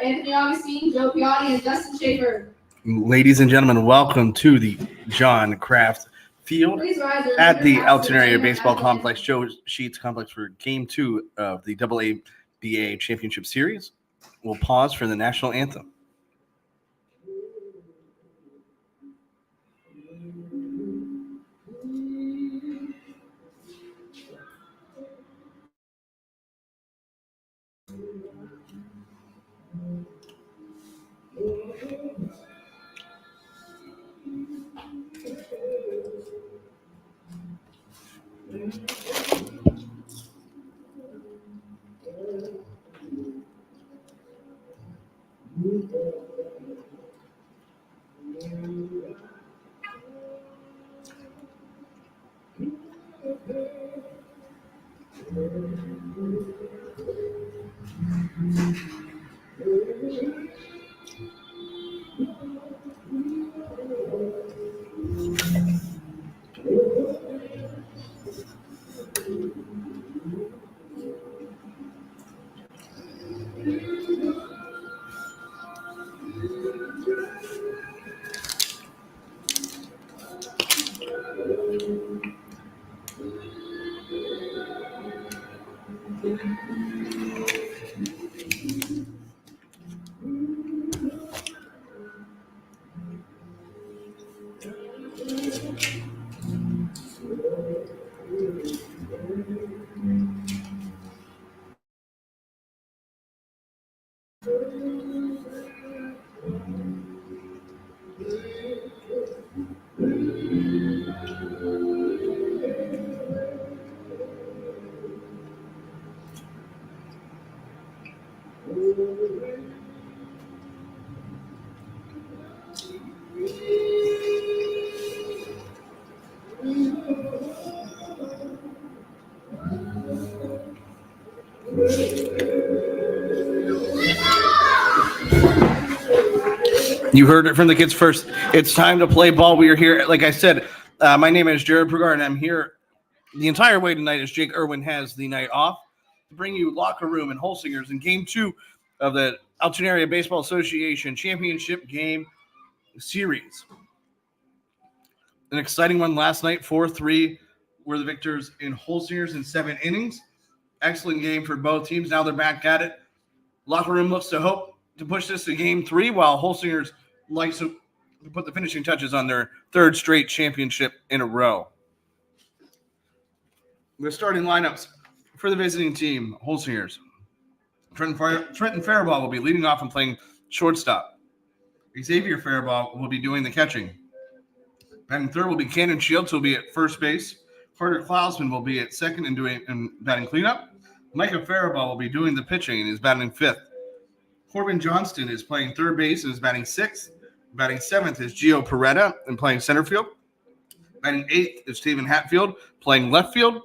Anthony Augustine, Joe Piatti, and Justin Schaefer. Ladies and gentlemen, welcome to the John Kraft Field at the Alton Area Baseball Complex, Joe Sheets Complex, for Game 2 of the AABA Championship Series. We'll pause for the national anthem. You heard it from the kids first. It's time to play ball. We are here. Like I said, my name is Jared Prugar, and I'm here the entire way tonight as Jake Irwin has the night off to bring you Locker Room and Holsingers in Game 2 of the Alton Area Baseball Association Championship Game Series. An exciting one last night. 4-3 were the victors in Holsingers in 7 innings. Excellent game for both teams. Now they're back at it. Locker Room looks to hope to push this to Game 3, while Holsingers likes to put the finishing touches on their 3rd straight championship in a row. The starting lineups for the visiting team, Holsingers. Trenton Faribault will be leading off and playing shortstop. Xavier Faribault will be doing the catching. Batting third will be Cannon Shields, who will be at first base. Carter Klausman will be at second and batting cleanup. Micah Faribault will be doing the pitching and is batting 5th. Corbin Johnston is playing third base and is batting 6th. Batting 7th is Gio Peretta and playing center field. Batting 8th is Stephen Hatfield playing left field.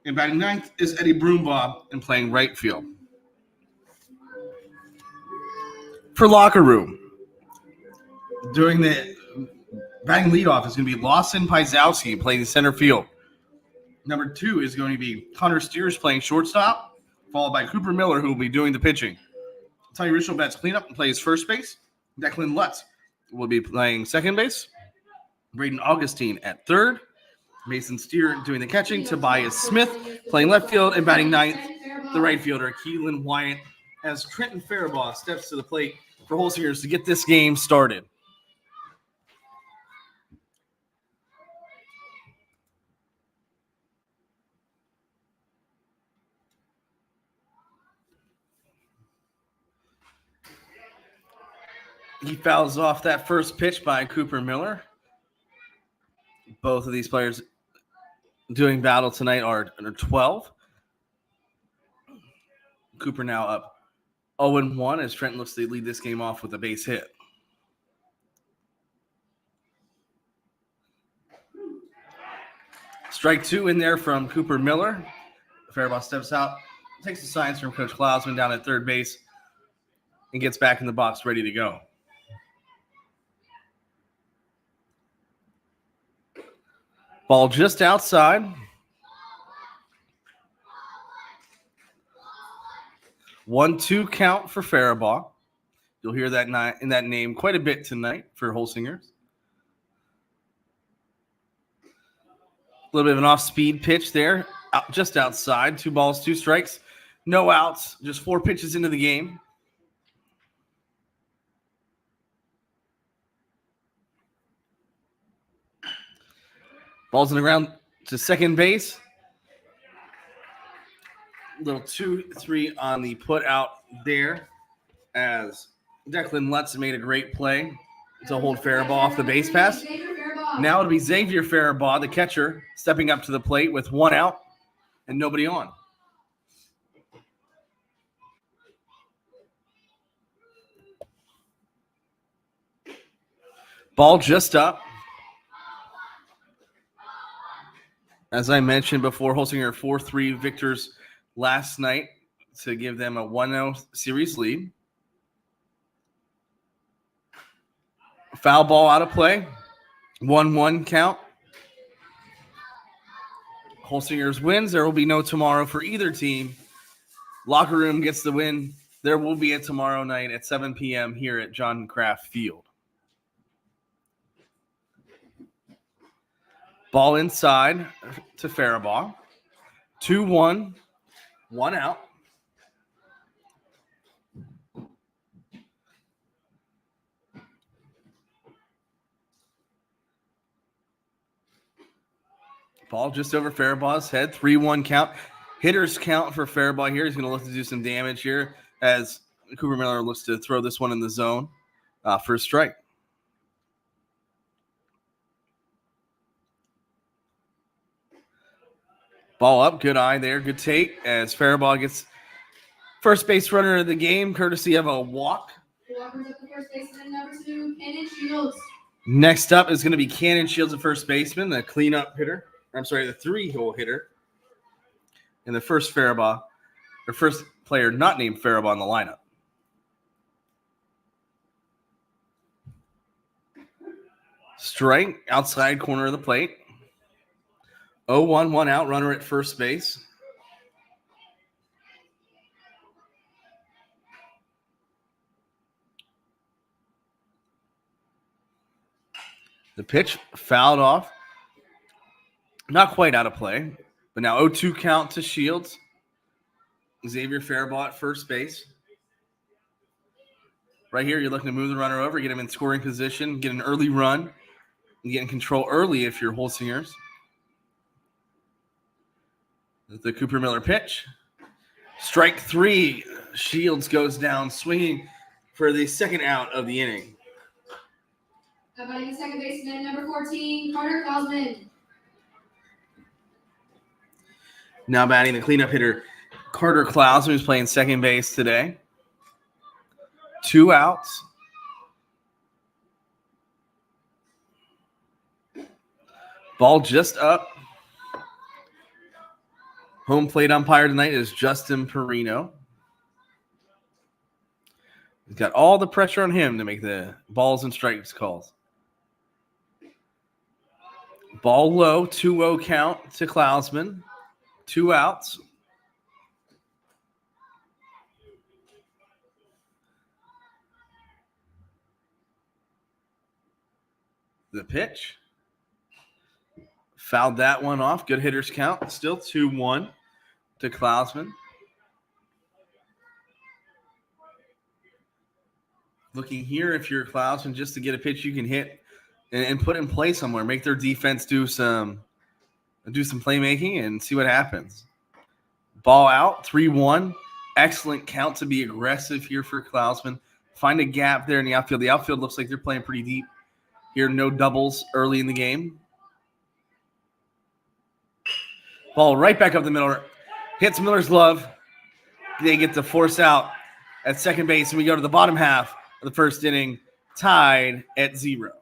And batting 9th is Eddie Broombaugh and playing right field. For Locker Room, during the batting leadoff is going to be Lawson Pizowski playing center field. Number 2 is going to be Connor Steers playing shortstop, followed by Cooper Miller, who will be doing the pitching. Tony Richel bats cleanup and plays first base. Declan Lutz will be playing second base. Braden Augustine at third. Mason Steer doing the catching. Tobias Smith playing left field and batting 9th, the right fielder, Keelan Wyatt, as Trenton Faribault steps to the plate for Holsingers to get this game started. He fouls off that first pitch by Cooper Miller. Both of these players doing battle tonight are 12. Cooper now up 0-1 as Trenton looks to lead this game off with a base hit. Strike 2 in there from Cooper Miller. Faribault steps out, takes the signs from Coach Klausman down at third base, and gets back in the box ready to go. Ball just outside. 1-2 count for Faribault. You'll hear that in that name quite a bit tonight for Holsingers. A little bit of an off-speed pitch there, just outside. 2 balls, 2 strikes, no outs, just 4 pitches into the game. Ball's on the ground to second base. Little 2-3 on the put out there as Declan Lutz made a great play to hold Faribault off the base pass. Now it'll be Xavier Faribault, the catcher, stepping up to the plate with 1 out and nobody on. Ball just up. As I mentioned before, Holsinger 4-3 victors last night to give them a 1-0 series lead. Foul ball out of play. 1-1 count. Holsingers wins. There will be no tomorrow for either team. Locker room gets the win. There will be a tomorrow night at 7 p.m. here at John Kraft Field. Ball inside to Faribault. 2-1, 1 out. Ball just over Faribault's head. 3-1 count. Hitters count for Faribault here. He's going to look to do some damage here as Cooper Miller looks to throw this one in the zone for a strike. Ball up. Good eye there. Good take as Faribault gets first base runner of the game courtesy of a walk. Walker's up the first baseman, number 2, Cannon Shields. Next up is going to be Cannon Shields, the first baseman, the cleanup hitter. I'm sorry, the 3-hole hitter. And the first Faribault, or first player not named Faribault in the lineup. Strike, outside corner of the plate. 0-1, 1 out, runner at first base. The pitch fouled off. Not quite out of play, but now 0-2 count to Shields. Xavier Faribault at first base. Right here, you're looking to move the runner over, get him in scoring position, get an early run, and get in control early if you're Holsingers. The Cooper Miller pitch. Strike 3. Shields goes down swinging for the second out of the inning. Batting the second baseman, number 14, Carter Klausman. Now batting the cleanup hitter, Carter Klausman, who's playing second base today. 2 outs. Ball just up. Home plate umpire tonight is Justin Perino. He's got all the pressure on him to make the balls and strikes calls. Ball low, 2-0 count to Klausman. 2 outs. The pitch. Fouled that one off. Good hitters count. Still 2-1 to Klausman. Looking here, if you're Klausman, just to get a pitch you can hit and put in play somewhere. Make their defense do some playmaking and see what happens. Ball out, 3-1. Excellent count to be aggressive here for Klausman. Find a gap there in the outfield. The outfield looks like they're playing pretty deep here. No doubles early in the game. Ball right back up the middle. Hits Miller's glove. They get the force out at second base, and we go to the bottom half of the first inning, tied at 0.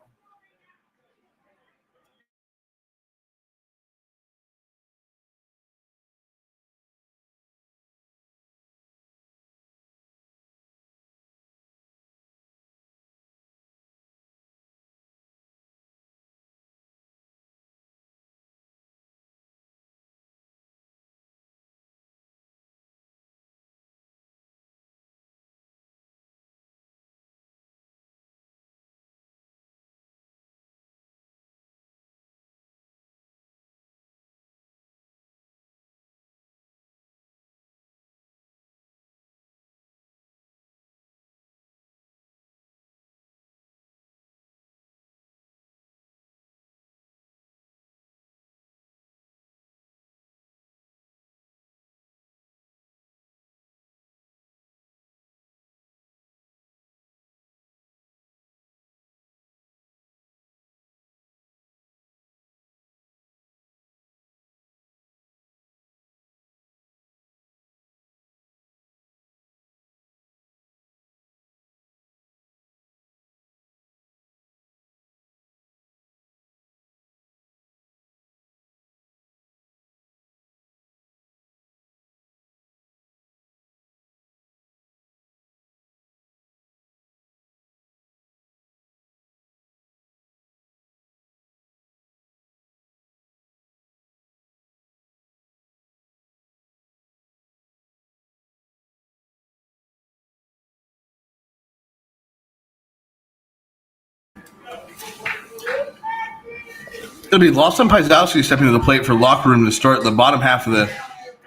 It'll be Lawson Pizowski stepping to the plate for locker room to start the bottom half of the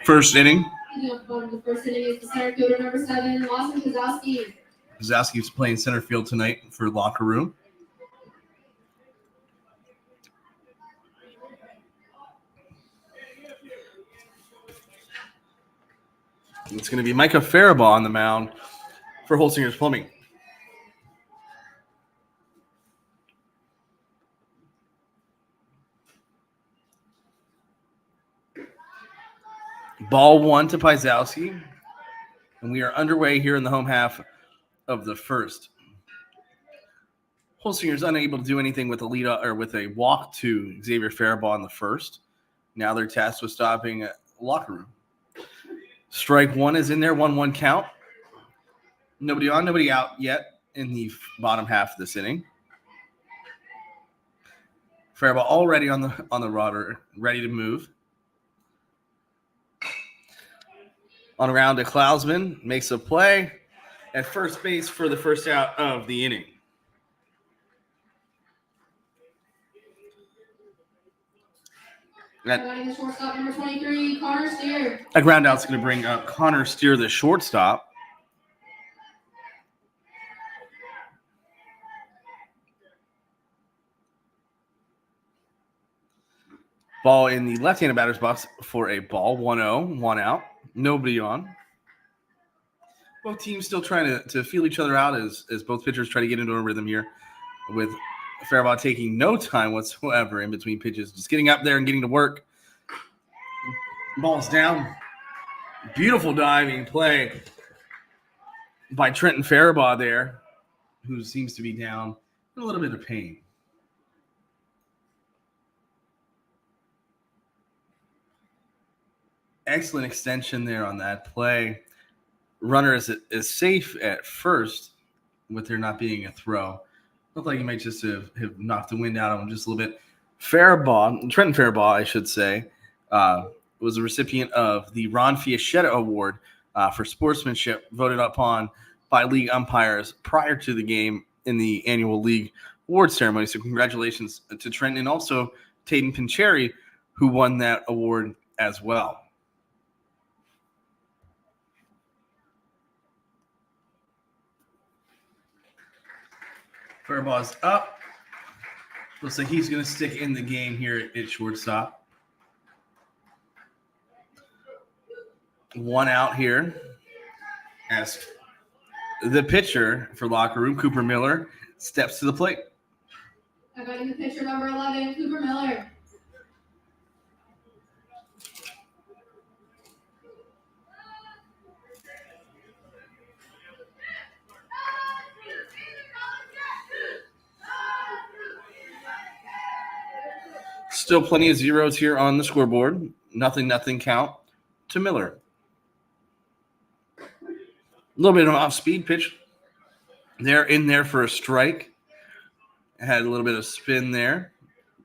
first inning. The first inning is the center fielder number 7, Lawson Kozowski. Kozowski's playing center field tonight for locker room. It's going to be Micah Faribault on the mound for Holsinger's Plumbing. Ball 1 to Pizowski. And we are underway here in the home half of the first. Holsinger's unable to do anything with a lead or with a walk to Xavier Faribault in the first. Now they're tasked with stopping locker room. Strike 1 is in there, 1-1 count. Nobody on, nobody out yet in the bottom half of this inning. Faribault already on the rudder, ready to move. On around to Klausman, makes a play at first base for the first out of the inning. The shortstop number 23, Connor Steer. A ground out's going to bring up Connor Steer, the shortstop. Ball in the left-handed batter's box for a ball. 1-0, 1 out. Nobody on. Both teams still trying to feel each other out as both pitchers try to get into a rhythm here, with Faribault taking no time whatsoever in between pitches, just getting up there and getting to work. Ball's down. Beautiful diving play by Trenton Faribault there, who seems to be down in a little bit of pain. Excellent extension there on that play. Runner is safe at first with there not being a throw. Looked like he might just have knocked the wind out of him just a little bit. Trenton Faribault, I should say, was a recipient of the Ron Fiaschetta Award for sportsmanship, voted upon by league umpires prior to the game in the annual league award ceremony. So congratulations to Trenton, and also Taden Pincheri, who won that award as well. Faribaugh's up. Looks like he's going to stick in the game here at shortstop. 1 out here as the pitcher for locker room, Cooper Miller, steps to the plate. Inviting the pitcher number 11, Cooper Miller. Still plenty of zeros here on the scoreboard. Nothing count to Miller. A little bit of an off-speed pitch. They're in there for a strike. Had a little bit of spin there.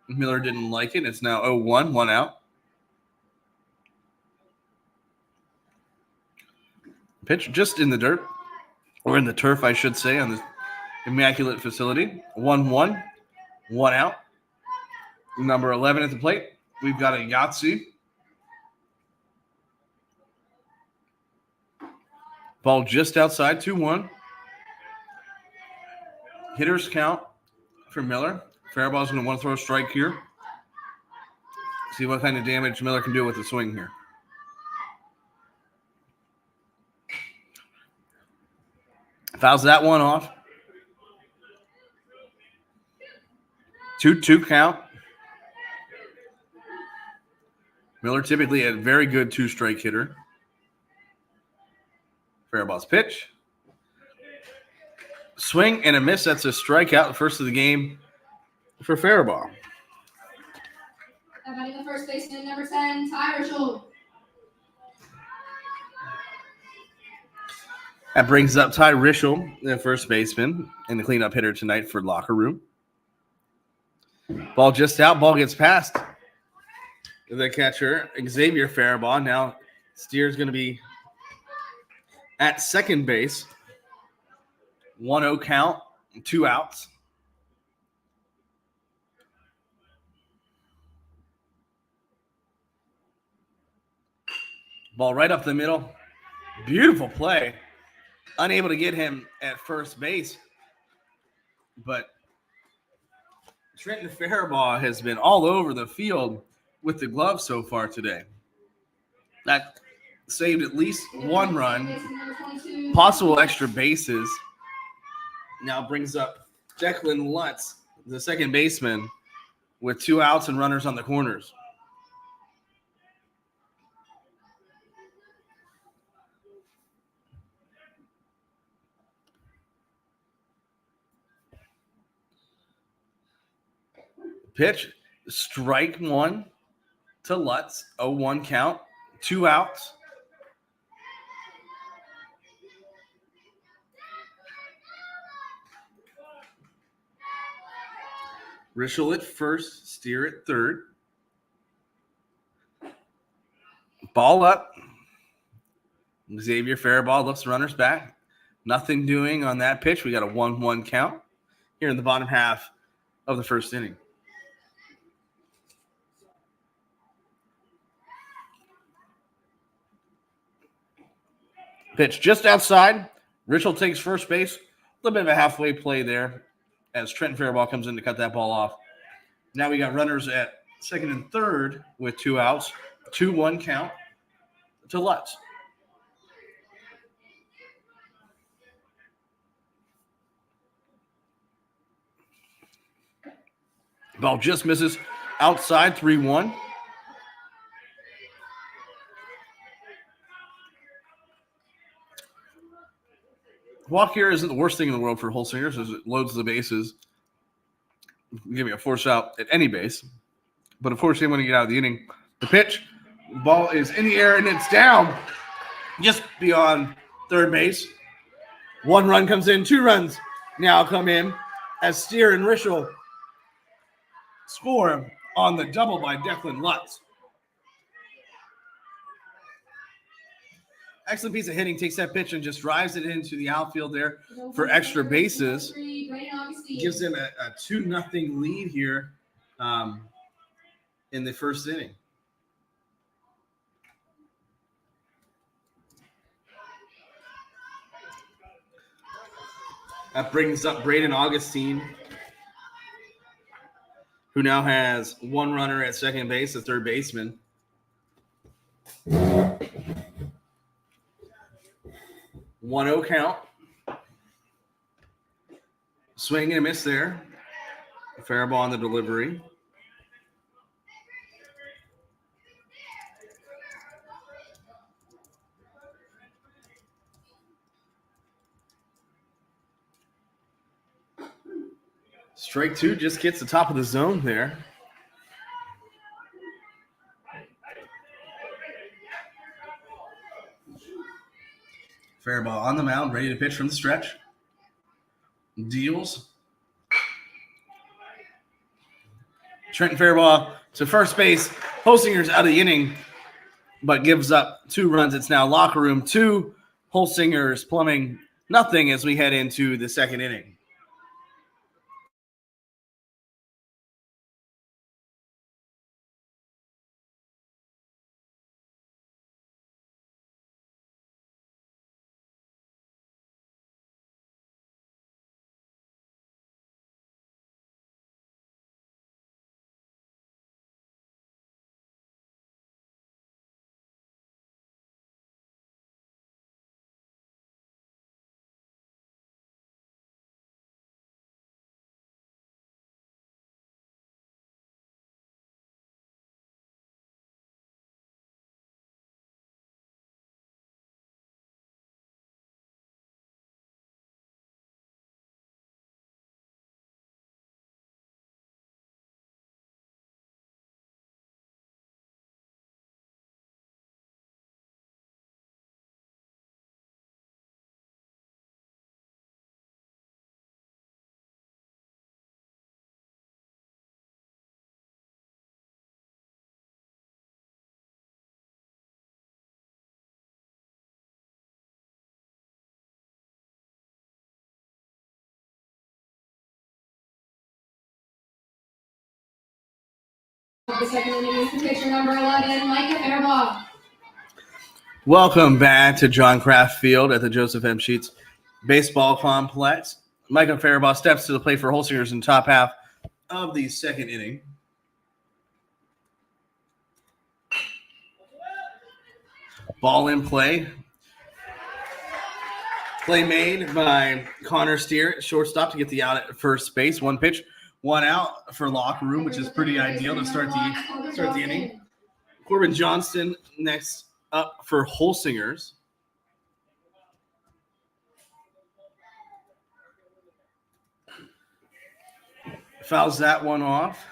Miller didn't like it. It's now 0-1, 1 out. Pitch just in the dirt, or in the turf, I should say, on this immaculate facility. 1-1, 1 out. Number 11 at the plate. We've got a Yahtzee. Ball just outside, 2-1. Hitters count for Miller. Faribaugh's going to want to throw a strike here. See what kind of damage Miller can do with the swing here. Fouls that one off. 2-2 count. Miller typically a very good 2-strike hitter. Faribaugh's pitch. Swing and a miss. That's a strikeout, the first of the game for Faribault. Inviting the first baseman, number 10, Ty Rischel. That brings up Ty Rischel, the first baseman, and the cleanup hitter tonight for locker room. Ball just out. Ball gets past the catcher, Xavier Faribault. Now Steer's going to be at second base. 1-0 count, 2 outs. Ball right up the middle. Beautiful play. Unable to get him at first base. But Trenton Faribault has been all over the field with the glove so far today. That saved at least one run, possible extra bases. Now brings up Declan Lutz, the second baseman, with 2 outs and runners on the corners. Pitch, strike one to Lutz, 0-1 count, 2 outs. Rischel at first, Steer at third. Ball up. Xavier Faribault looks runners back. Nothing doing on that pitch. We got a 1-1 count here in the bottom half of the first inning. Pitch just outside. Rischel takes first base. A little bit of a halfway play there as Trenton Faribault comes in to cut that ball off. Now we got runners at second and third with 2 outs. 2-1 count to Lutz. Ball just misses outside, 3-1. Walk here isn't the worst thing in the world for Holsinger, as it loads the bases. Give me a force out at any base. But of course, they want to get out of the inning. The pitch, ball is in the air, and it's down just beyond third base. 1 run comes in, 2 runs now come in as Steer and Rischel score on the double by Declan Lutz. Excellent piece of hitting, takes that pitch and just drives it into the outfield there for extra bases. Gives them a 2-0 lead here in the first inning. That brings up Braden Augustine, who now has 1 runner at second base, the third baseman. One 0 count. Swing and a miss there. Faribault on the delivery. Strike 2 just gets the top of the zone there. Faribault on the mound, ready to pitch from the stretch. Deals. Trenton Faribault to first base. Holsinger's out of the inning, but gives up 2 runs. It's now locker room 2. Holsinger's Plumbing nothing as we head into the second inning. The second inning is the pitcher number 11, Micah Faribault. Welcome back to John Kraft Field at the Joseph M. Sheets Baseball Complex. Micah Faribaugh steps to the plate for Holsingers in the top half of the second inning. Ball in play. Play made by Connor Steer, shortstop, to get the out at first base. One pitch, one out for locker room, which is pretty ideal to start the inning. Corbin Johnston next up for Holsingers. Fouls that one off.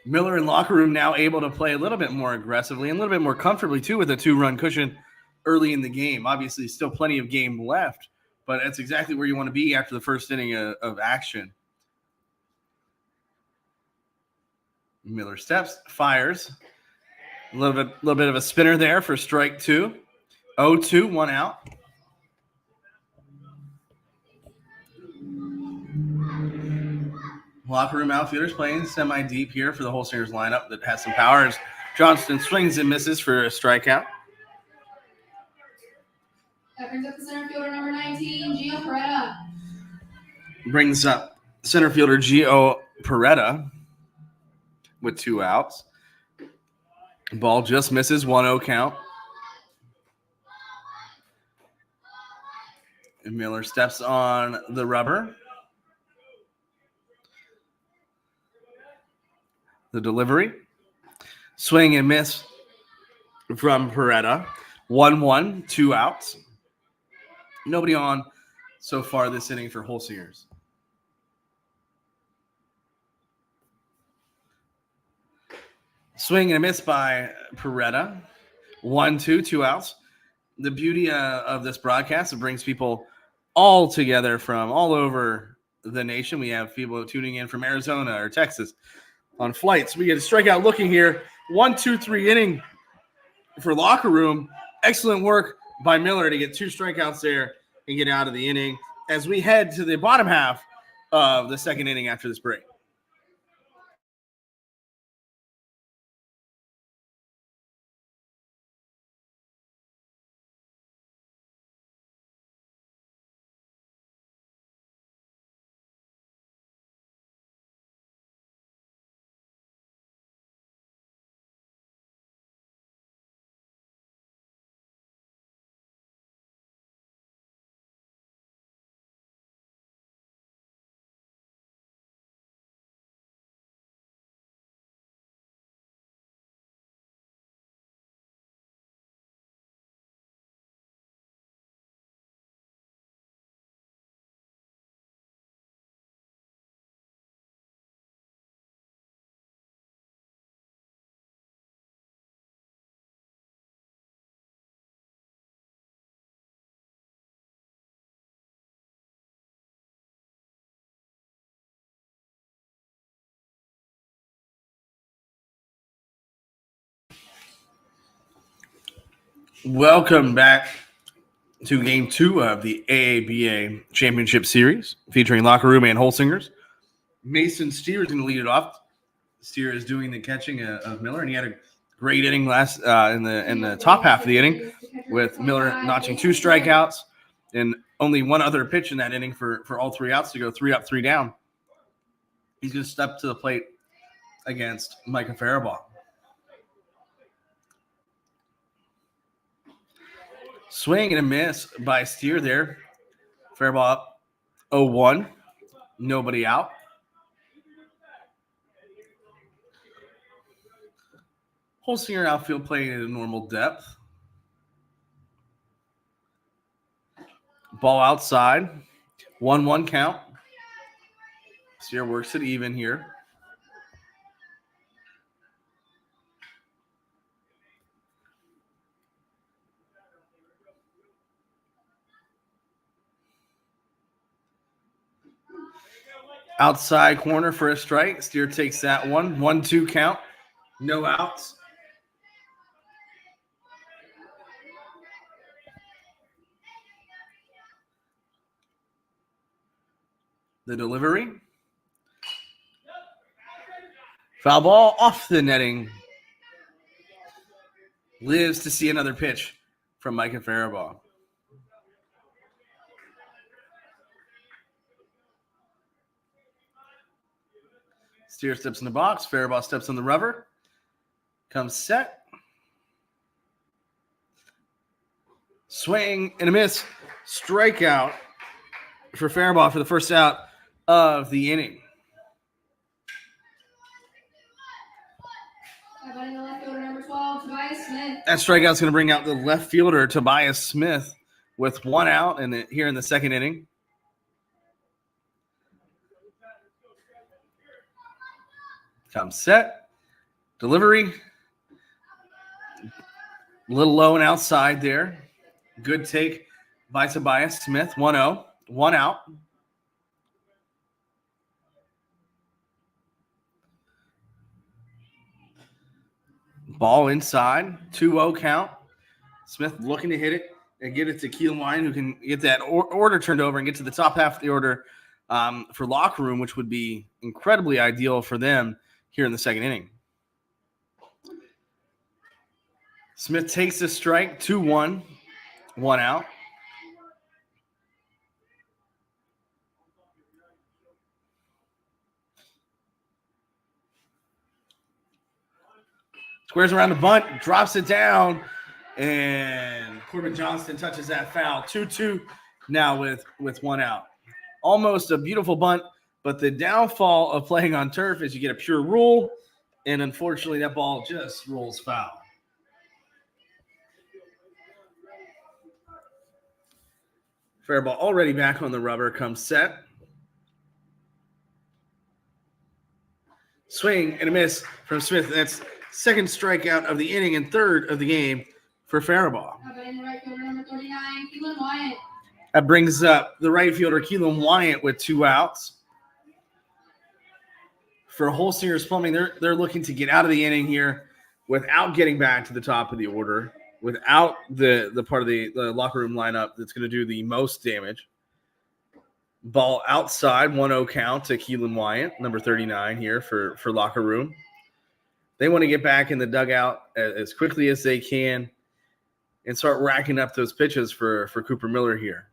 Miller in locker room now able to play a little bit more aggressively and a little bit more comfortably, too, with a 2-run cushion early in the game. Obviously, still plenty of game left, but that's exactly where you want to be after the first inning of action. Miller steps, fires. A little bit of a spinner there for strike 2. 0-2, one out. Locker room outfielders playing semi-deep here for the Holsingers lineup that has some power. As Johnston swings and misses for a strikeout. That brings up the center fielder, number 19, Gio Peretta. Brings up center fielder Gio Peretta with 2 outs. Ball just misses, 1-0 count. And Miller steps on the rubber. The delivery. Swing and miss from Peretta. 1-1, 2 outs. Nobody on so far this inning for Holsingers. Swing and a miss by Peretta. 1-2, 2 outs. The beauty of this broadcast, it brings people all together from all over the nation. We have people tuning in from Arizona or Texas on flights. We get a strikeout looking here. 1-2-3 inning for locker room. Excellent work by Miller to get 2 strikeouts there and get out of the inning as we head to the bottom half of the second inning after this break. Welcome back to Game 2 of the AABA Championship Series, featuring Locker Room and Holsingers. Mason Steer is going to lead it off. Steer is doing the catching of Miller, and he had a great inning last in the top half of the inning, with Miller notching 2 strikeouts and only one other pitch in that inning for all 3 outs to go 3 up, 3 down. He's going to step to the plate against Micah Faribaugh. Swing and a miss by Steer there. Faribaugh up 0-1. Nobody out. Holsinger outfield playing at a normal depth. Ball outside. 1-1 count. Steer works it even here. Outside corner for a strike. Steer takes that one. 1-2 count. No outs. The delivery. Foul ball off the netting. Lives to see another pitch from Micah Faribault. Steer steps in the box. Faribault steps on the rubber. Comes set. Swing and a miss. Strikeout for Faribault for the first out of the inning. Batting the left fielder, number 12, Tobias Smith. That strikeout's going to bring out the left fielder, Tobias Smith, with one out here in the second inning. Comes set. Delivery. A little low and outside there. Good take by Tobias Smith. 1-0. One out. Ball inside. 2-0 count. Smith looking to hit it and get it to Keelan Wine, who can get that order turned over and get to the top half of the order for locker room, which would be incredibly ideal for them here in the second inning. Smith takes the strike, 2-1, one out. Squares around the bunt, drops it down, and Corbin Johnston touches that foul. 2-2 now with one out. Almost a beautiful bunt, but the downfall of playing on turf is you get a pure rule, and unfortunately that ball just rolls foul. Faribault already back on the rubber, comes set. Swing and a miss from Smith. That's second strikeout of the inning and third of the game for Faribault. Batting the right fielder, number 39, Keelan Wyatt. That brings up the right fielder, Keelan Wyatt, with two outs. For Holsinger's Plumbing, they're looking to get out of the inning here without getting back to the top of the order, without the part of the locker room lineup that's going to do the most damage. Ball outside, 1-0 count to Keelan Wyatt, number 39 here for locker room. They want to get back in the dugout as quickly as they can and start racking up those pitches for Cooper Miller here.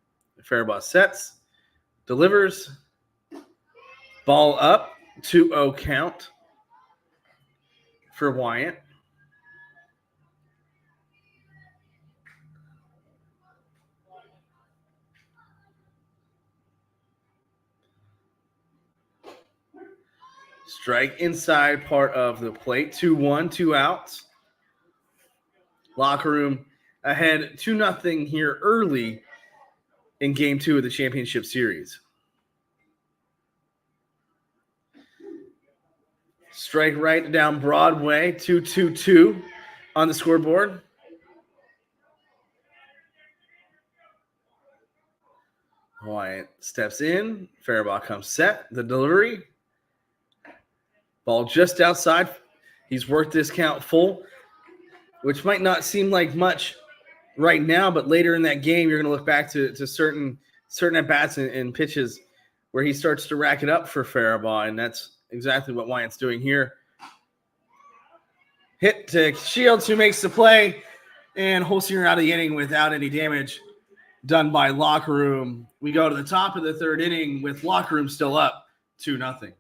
Faribault sets, delivers, ball up, 2-0 count for Wyatt. Strike inside part of the plate, 2-1, two outs. Locker room ahead 2-0 here early in game 2 of the championship series. Strike right down Broadway, 2-2-2 on the scoreboard. Wyatt steps in. Faribault comes set. The delivery. Ball just outside. He's worked this count full, which might not seem like much right now, but later in that game, you're going to look back to certain at-bats and pitches where he starts to rack it up for Faribault, and that's exactly what Wyatt's doing here. Hit to Shields, who makes the play, and Holsinger out of the inning without any damage done by locker room. We go to the top of the third inning with locker room still up 2-0.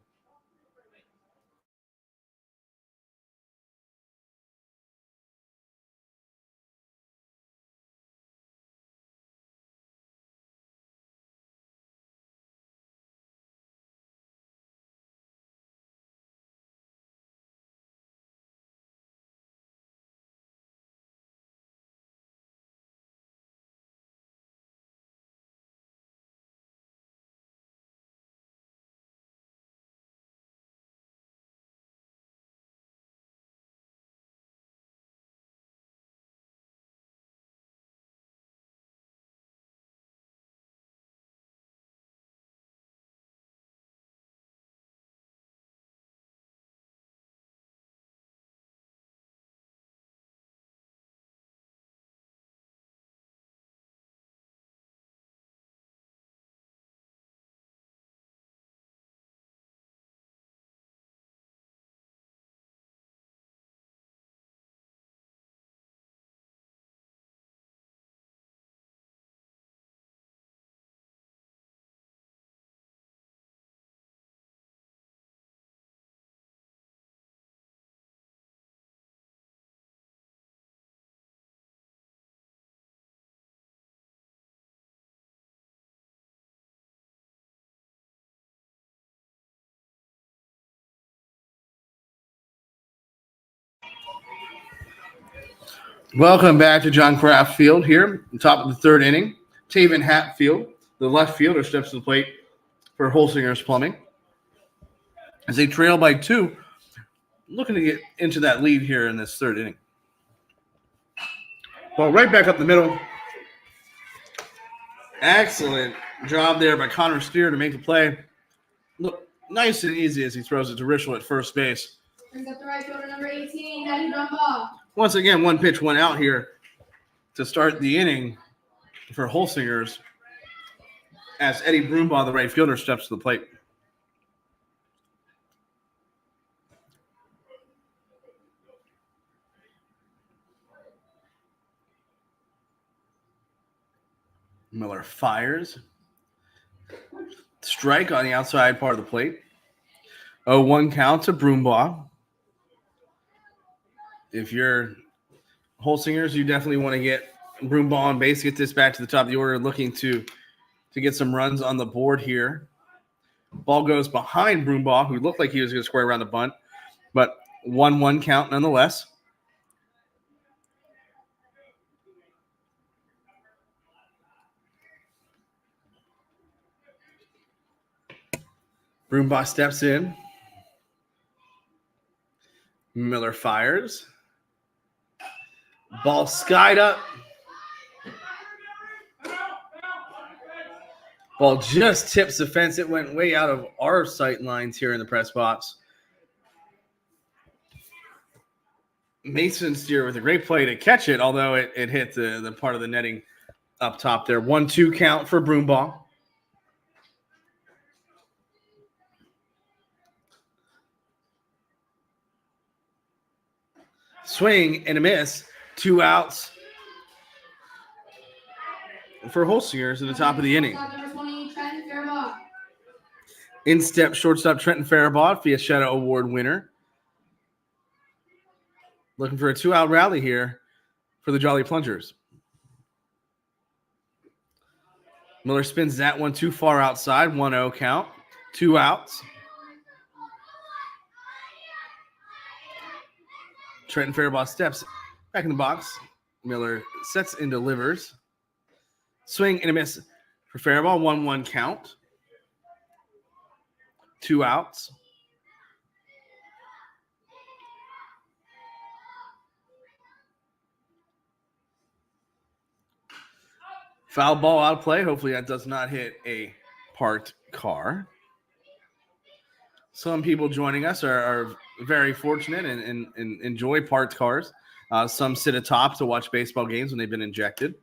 Welcome back to John Kraft Field here, top of the third inning. Taven Hatfield, the left fielder, steps to the plate for Holsinger's Plumbing. As they trail by 2, looking to get into that lead here in this third inning. Ball right back up the middle. Excellent job there by Connor Steer to make the play. Look, nice and easy as he throws it to Richel at first base. Brings up the right fielder, number 18, Eddie Brumbaugh. Once again, 1 pitch, 1 out here to start the inning for Holsingers as Eddie Brumbaugh, the right fielder, steps to the plate. Miller fires. Strike on the outside part of the plate. 0-1 count to Brumbaugh. If you're Holsingers, you definitely want to get Brumbaugh on base, get this back to the top of the order, looking to get some runs on the board here. Ball goes behind Brumbaugh, who looked like he was going to square around the bunt, but 1-1 count nonetheless. Brumbaugh steps in. Miller fires. Ball skied up. Ball just tips the fence. It went way out of our sight lines here in the press box. Mason Steer with a great play to catch it, although it hit the part of the netting up top there. 1-2 count for Brumbaugh. Swing and a miss. 2 outs for Holsingers at the top of the inning. Number 20, Trenton Faribault. In-step shortstop Trenton Faribault, Fiaschetta Award winner. Looking for a 2-out rally here for the Jolly Plungers. Miller spins that one too far outside. 1-0 count. 2 outs. Trenton Faribault steps back in the box. Miller sets and delivers. Swing and a miss for Faribault. 1-1 count. 2 outs. Foul ball out of play. Hopefully that does not hit a parked car. Some people joining us are very fortunate and enjoy parked cars. Some sit atop to watch baseball games when they've been ejected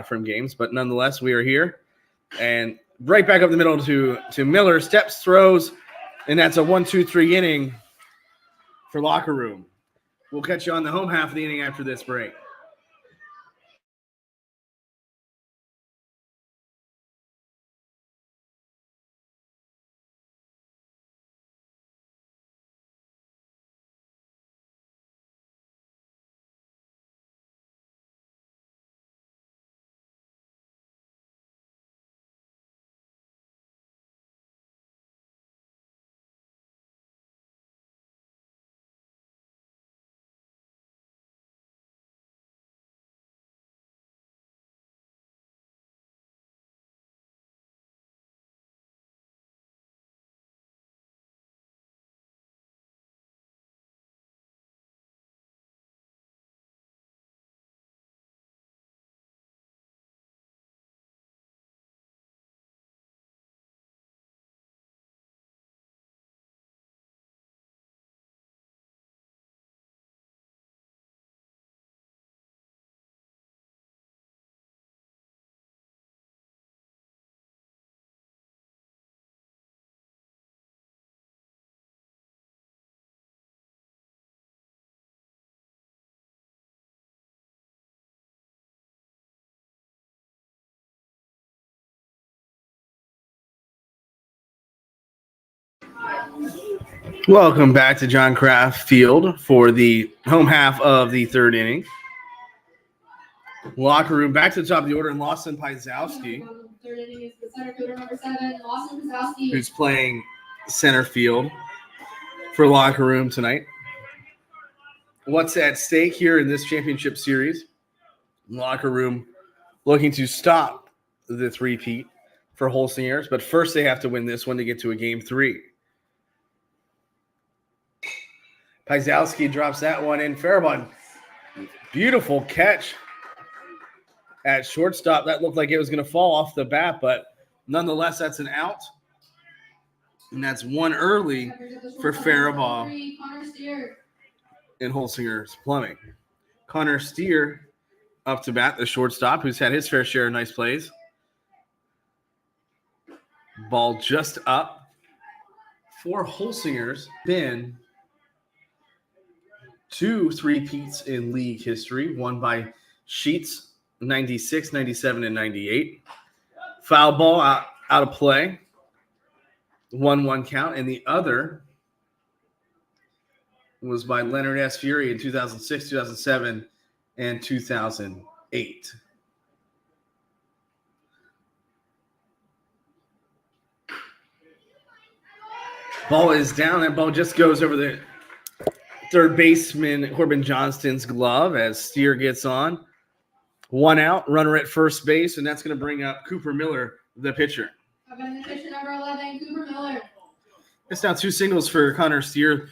from games. But nonetheless, we are here. And right back up the middle to Miller. Steps, throws, and that's a 1-2-3 inning for Locker Room. We'll catch you on the home half of the inning after this break. Welcome back to John Kraft Field for the home half of the third inning. Locker Room back to the top of the order, and Lawson Pizowski, Third inning is the center fielder, number 7, Lawson Pizowski. who's playing center field for Locker Room tonight. what's at stake here in this championship series. Locker room looking to stop the three-peat for Holsingers, but first they have to win this one to get to a game 3. Pajzowski drops that one in. Farabon, beautiful catch at shortstop. That looked like it was going to fall off the bat, but nonetheless, that's an out. And that's one early for Farabon in Holsinger's Plumbing. Connor Steer up to bat, the shortstop, who's had his fair share of nice plays. Ball just up for Holsingers. Been 2 three-peats in league history, one by Sheets, 96, 97, and 98. Foul ball out of play. 1-1 count, and the other was by Leonard S. Fury in 2006, 2007, and 2008. Ball is down. That ball just goes over the third baseman Corbin Johnston's glove as Steer gets on. 1 out, runner at first base, and that's going to bring up Cooper Miller, the pitcher. The pitcher number 11, Cooper Miller. It's now 2 singles for Connor Steer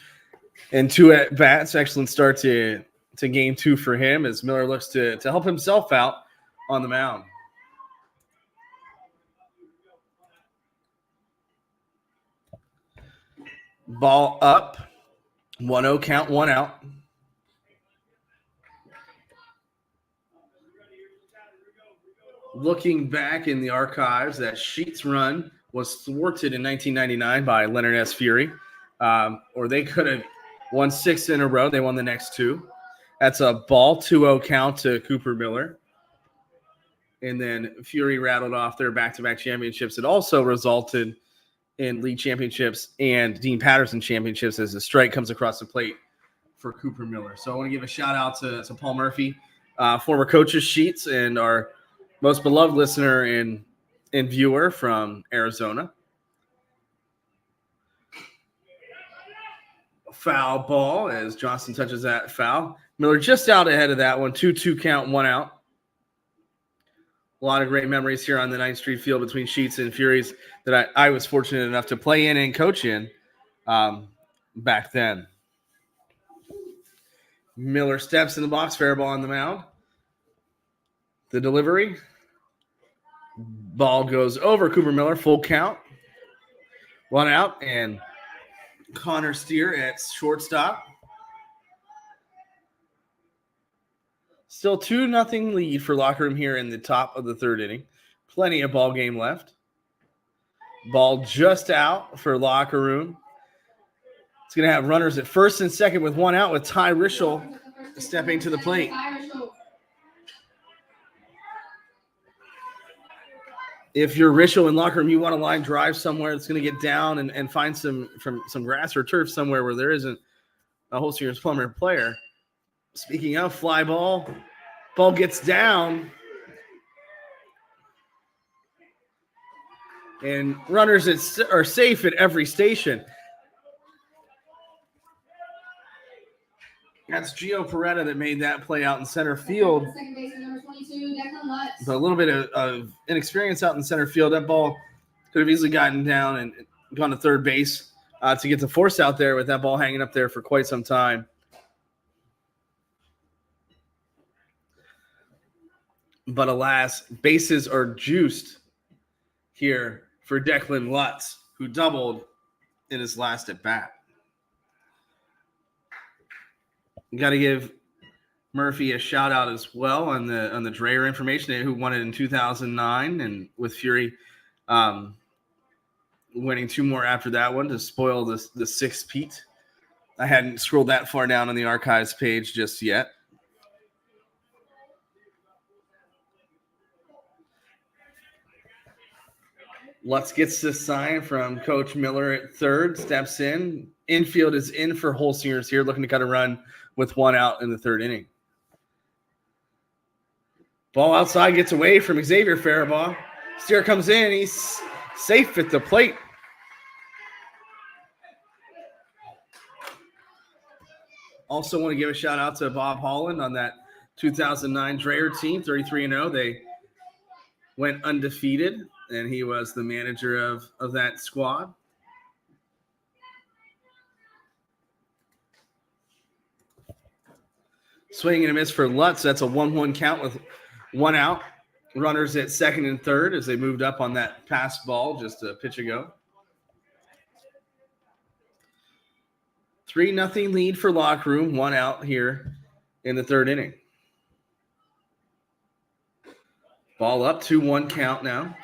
and 2 at bats. Excellent start to game 2 for him as Miller looks to help himself out on the mound. Ball up. 1-0 count, 1 out. Looking back in the archives, that Sheets run was thwarted in 1999 by Leonard S. Fury, or they could have won 6 in a row. They won the next 2. That's a ball, 2-0 count to Cooper Miller. And then Fury rattled off their back-to-back championships. It also resulted in league championships and Dean Patterson championships as the strike comes across the plate for Cooper Miller. So I want to give a shout-out to Paul Murphy, former coach of Sheets and our most beloved listener and viewer from Arizona. Foul ball as Johnston touches that foul. Miller just out ahead of that one. 2-2 count, 1 out. A lot of great memories here on the 9th Street field between Sheets and Furies that I was fortunate enough to play in and coach in back then. Miller steps in the box, fair ball on the mound. The delivery. Ball goes over Cooper Miller, full count. 1 out, and Connor Steer at shortstop. Still 2-0 lead for locker room here in the top of the 3rd inning. Plenty of ball game left. Ball just out for locker room. It's going to have runners at first and second with 1 out with Ty Rischel stepping to the plate. If you're Rischel in locker room, you want a line drive somewhere that's going to get down and find some grass or turf somewhere where there isn't a Holsinger's Plumber player. Speaking of fly ball gets down. And runners are safe at every station. That's Gio Peretta that made that play out in center field. Second baseman number 22, Declan Lutz. But a little bit of inexperience out in center field. That ball could have easily gotten down and gone to third base to get the force out there with that ball hanging up there for quite some time. But alas, bases are juiced here for Declan Lutz, who doubled in his last at bat. Got to give Murphy a shout out as well on the Dreyer information, who won it in 2009, and with Fury winning 2 more after that one to spoil the 6th Pete. I hadn't scrolled that far down on the archives page just yet. Lutz gets the sign from Coach Miller at third, steps in. Infield is in for Holsingers here, looking to cut a run with 1 out in the 3rd inning. Ball outside gets away from Xavier Faribaugh. Steer comes in. He's safe at the plate. Also want to give a shout out to Bob Holland on that 2009 Dreher team, 33-0. They went undefeated, and he was the manager of that squad. Swing and a miss for Lutz. That's a 1-1 count with one out. Runners at second and third as they moved up on that pass ball just a pitch ago. 3-0 lead for Locker Room. One out here in the third inning. Ball up, 2-1 count now.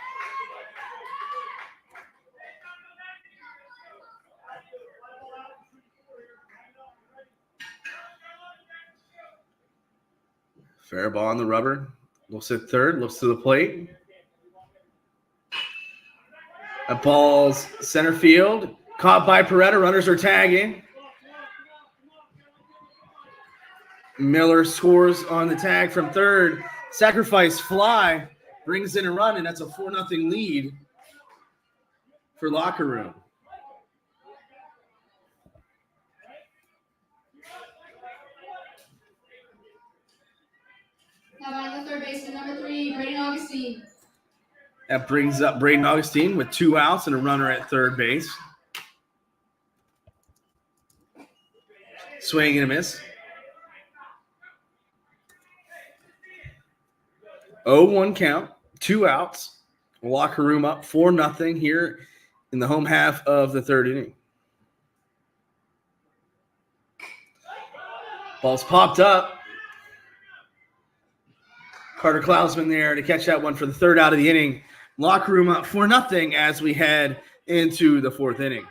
Fair ball on the rubber. Looks at third, looks to the plate. That ball's center field. Caught by Peretta. Runners are tagging. Miller scores on the tag from third. Sacrifice fly. Brings in a run, and that's a 4-0 lead for Locker Room. Now on the third baseman, number 3, Braden Augustine. That brings up Braden Augustine with 2 outs and a runner at third base. Swing and a miss. 0-1 count, 2 outs. Locker Room up 4-0 here in the home half of the third inning. Ball's popped up. Carter Klausman there to catch that one for the third out of the inning. Locker Room up 4-0 as we head into the fourth inning.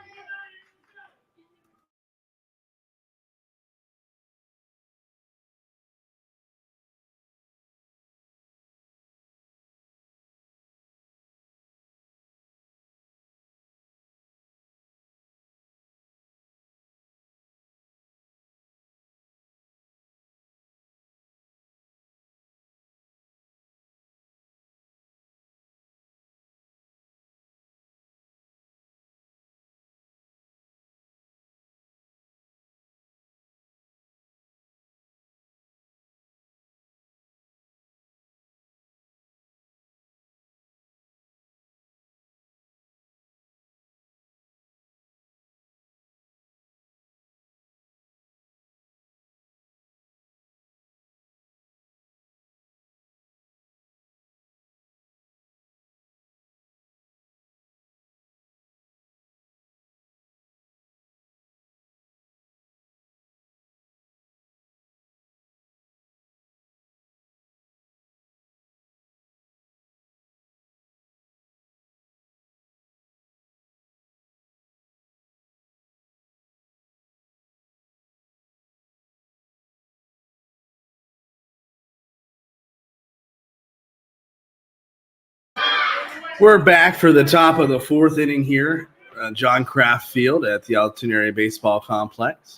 We're back for the top of the fourth inning here. John Kraft Field at the Altoona Area Baseball Complex.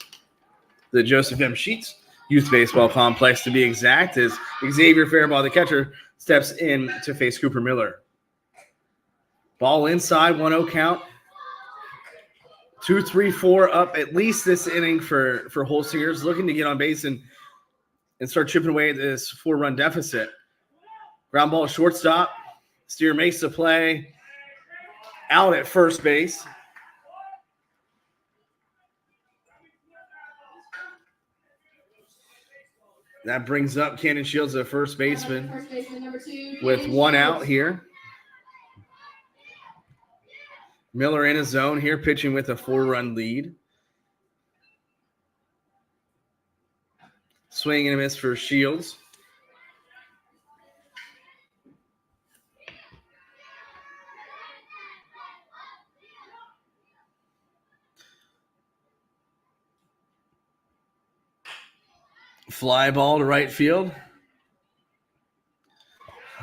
The Joseph M. Sheets Youth Baseball Complex, to be exact, as Xavier Faribault, the catcher, steps in to face Cooper Miller. Ball inside, 1-0 count. 2-3-4 up at least this inning for Holsingers, looking to get on base and start chipping away at this 4-run deficit. Ground ball shortstop. Steer makes the play. Out at first base. That brings up Cannon Shields, the first baseman, Number 2, with 1 out here. Miller in his zone here, pitching with a 4-run lead. Swing and a miss for Shields. Fly ball to right field.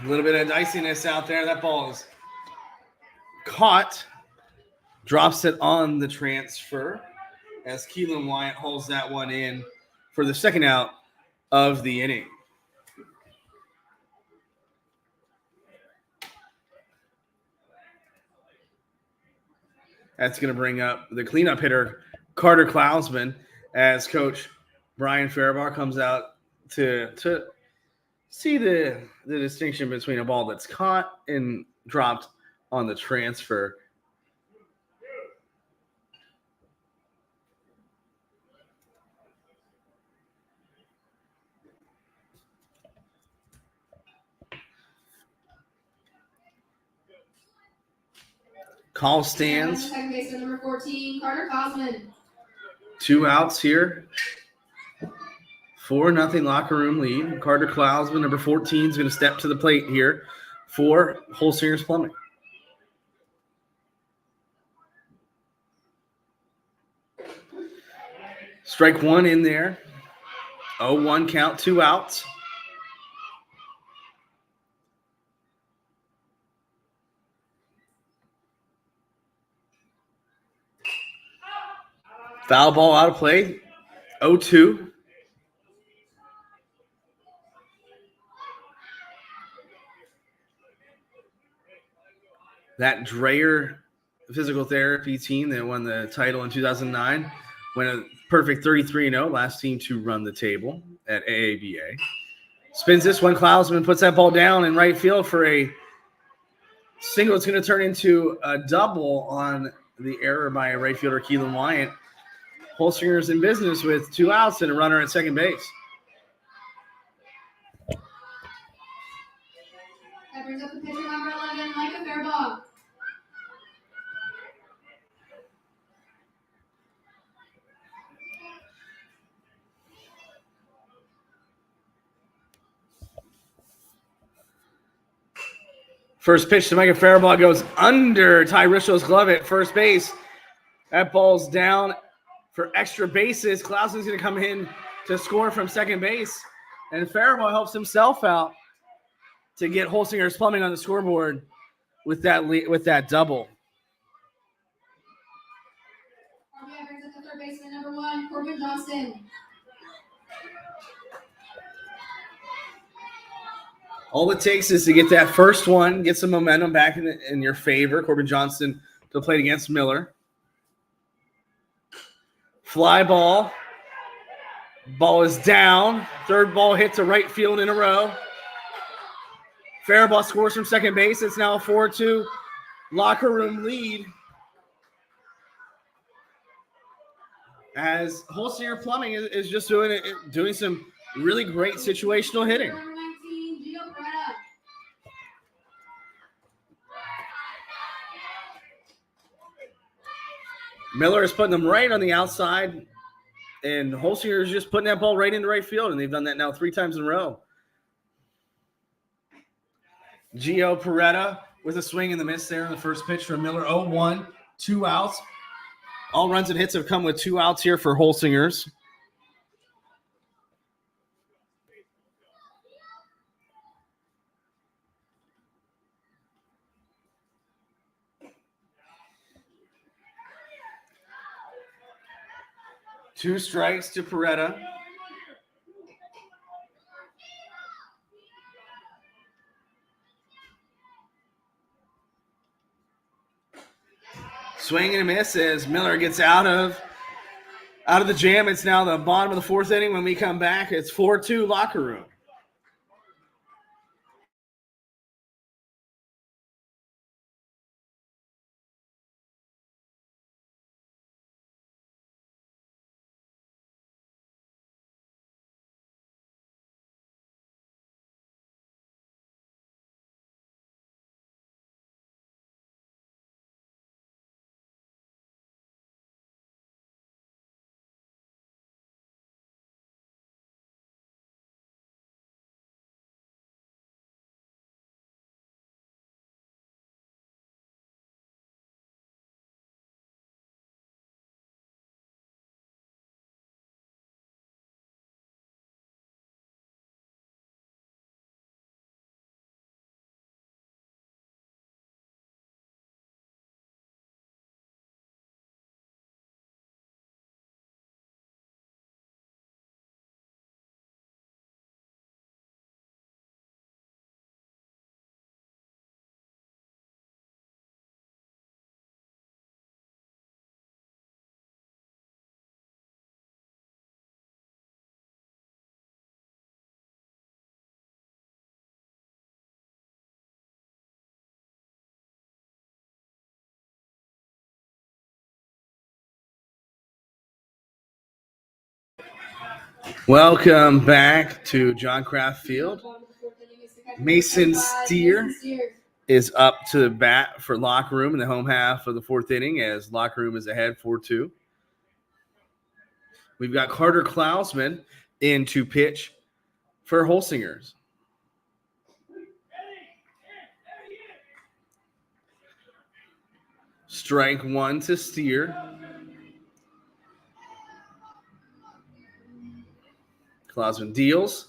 A little bit of diciness out there. That ball is caught. Drops it on the transfer as Keelan Wyatt holds that one in for the second out of the inning. That's going to bring up the cleanup hitter, Carter Klausman, as Coach Brian Faribault comes out to see the distinction between a ball that's caught and dropped on the transfer. Call stands. Second baseman number 14, Carter Cosman. 2 outs here. 4-0 locker room lead. Carter Klausman, number 14, is going to step to the plate here for Holsinger's Plumbing. Strike one in there. 0-1 count, 2 outs. Foul ball out of play. 0-2. That Dreyer physical therapy team that won the title in 2009 went a perfect 33-0, last team to run the table at AABA. Spins this one. Klausman puts that ball down in right field for a single. It's going to turn into a double on the error by right fielder Keelan Wyatt. Holsinger's in business with 2 outs and a runner at second base. That brings up the pitcher number 11, Micah Faribault. First pitch to Micah Faribault goes under Ty Rischel's glove at first base. That ball's down for extra bases. Klausman's going to come in to score from second base. And Faribault helps himself out to get Holsinger's Plumbing on the scoreboard with that double. RBI brings up the third baseman number 1, Corbin Johnston. All it takes is to get that first one, get some momentum back in your favor. Corbin Johnston to the plate against Miller. Fly ball. Ball is down. Third ball hit to right field in a row. Faribault scores from second base. It's now a 4-2 locker room lead. As Holsinger Plumbing is just doing some really great situational hitting. Number 19, Gio Peretta. Miller is putting them right on the outside, and Holsinger is just putting that ball right into right field, and they've done that now 3 times in a row. Gio Peretta with a swing and the miss there in the first pitch from Miller. 0-1, 2 outs. All runs and hits have come with 2 outs here for Holsingers. Two strikes to Peretta. Swing and a miss as Miller gets out of the jam. It's now the bottom of the 4th inning. When we come back, it's 4-2 locker room. Welcome back to John Kraft Field. Mason Steer is up to bat for Locker Room in the home half of the fourth inning as Locker Room is ahead 4-2. We've got Carter Klausman in to pitch for Holsingers. Strike one to Steer. Klausman deals.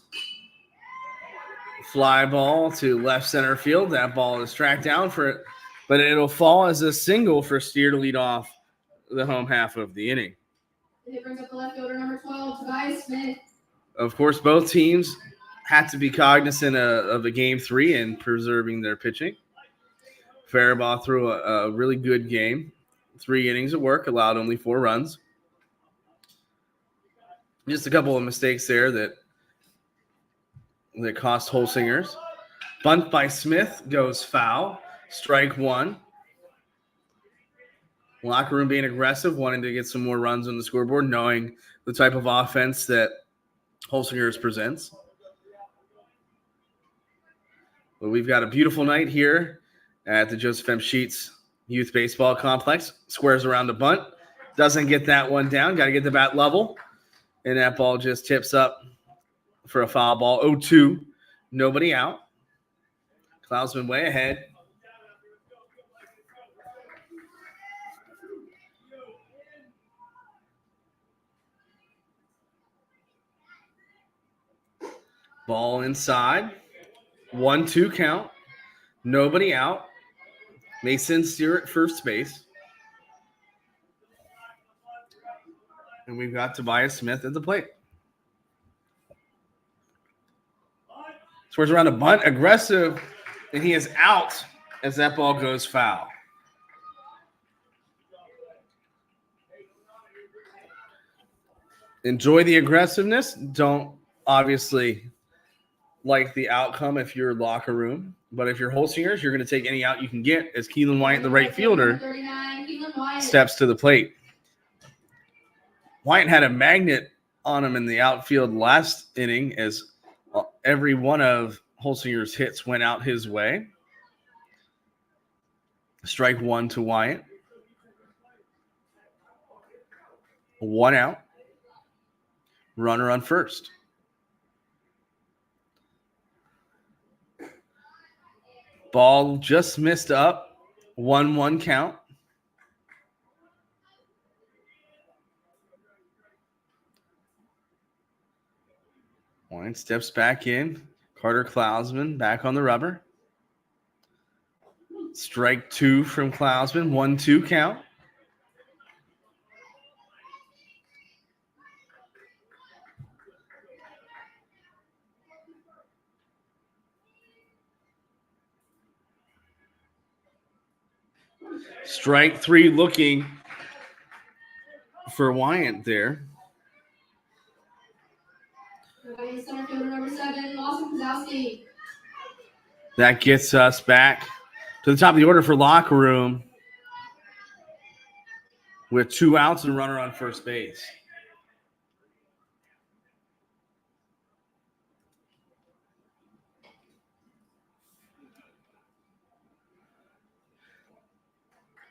Fly ball to left center field. That ball is tracked down for it, but it'll fall as a single for Steer to lead off the home half of the inning. It brings up the left fielder, number 12, Tobias Smith. Of course, both teams had to be cognizant of the game three and preserving their pitching. Faribaugh threw a really good game. 3 innings of work, allowed only 4 runs. Just a couple of mistakes there that cost Holsingers. Bunt by Smith goes foul. Strike one. Locker Room being aggressive, wanting to get some more runs on the scoreboard, knowing the type of offense that Holsingers presents. But we've got a beautiful night here at the Joseph M. Sheets Youth Baseball Complex. Squares around the bunt. Doesn't get that one down. Got to get the bat level. And that ball just tips up for a foul ball. 0-2. Nobody out. Klausman way ahead. Ball inside. 1-2 count. Nobody out. Mason Steer at first base. And we've got Tobias Smith at the plate. Swears around a bunt, aggressive, and he is out as that ball goes foul. Enjoy the aggressiveness. Don't obviously like the outcome if you're Locker Room. But if you're Holsingers, you're going to take any out you can get as Keelan Wyatt, the right fielder, steps to the plate. Wyatt had a magnet on him in the outfield last inning as every one of Holsinger's hits went out his way. Strike one to Wyatt. 1 out. Runner on first. Ball just missed up. 1-1 count. Wyatt steps back in. Carter Klausman back on the rubber. Strike 2 from Klausman. 1-2 count. Strike 3 looking for Wyatt there. Center fielder, number 7, Lawson Kozowski. That gets us back to the top of the order for Locker Room with 2 outs and a runner on first base.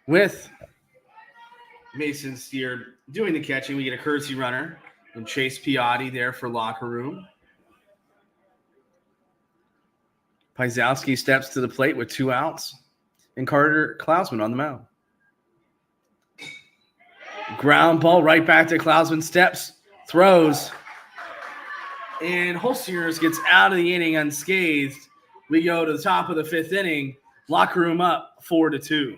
With Mason Steer doing the catching, we get a courtesy runner and Chase Piatti there for Locker Room. Pyzowski steps to the plate with 2 outs and Carter Klausman on the mound. Ground ball right back to Klausman. Steps, throws, and Holsingers gets out of the inning unscathed. We go to the top of the 5th inning. Locker Room up 4-2.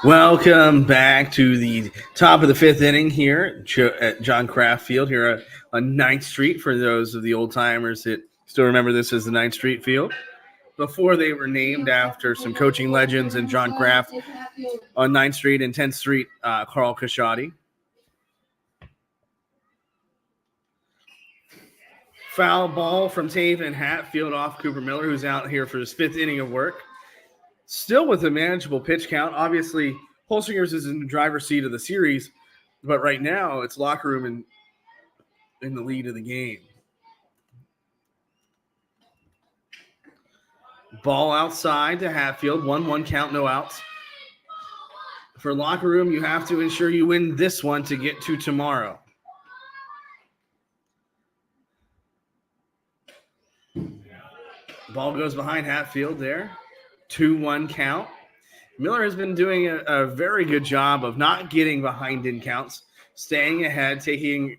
Welcome back to the top of the fifth inning here at John Kraft Field here on 9th Street for those of the old timers that still remember this as the 9th Street Field. Before they were named after some coaching legends and John Kraft on 9th Street and 10th Street, Carl Casciati. Foul ball from Taven Hatfield off Cooper Miller, who's out here for his fifth inning of work. Still with a manageable pitch count. Obviously, Holsinger's is in the driver's seat of the series, but right now it's locker room in the lead of the game. Ball outside to Hatfield. 1-1 count, no outs. For locker room, you have to ensure you win this one to get to tomorrow. Ball goes behind Hatfield there. 2-1 count. Miller has been doing a very good job of not getting behind in counts, staying ahead, taking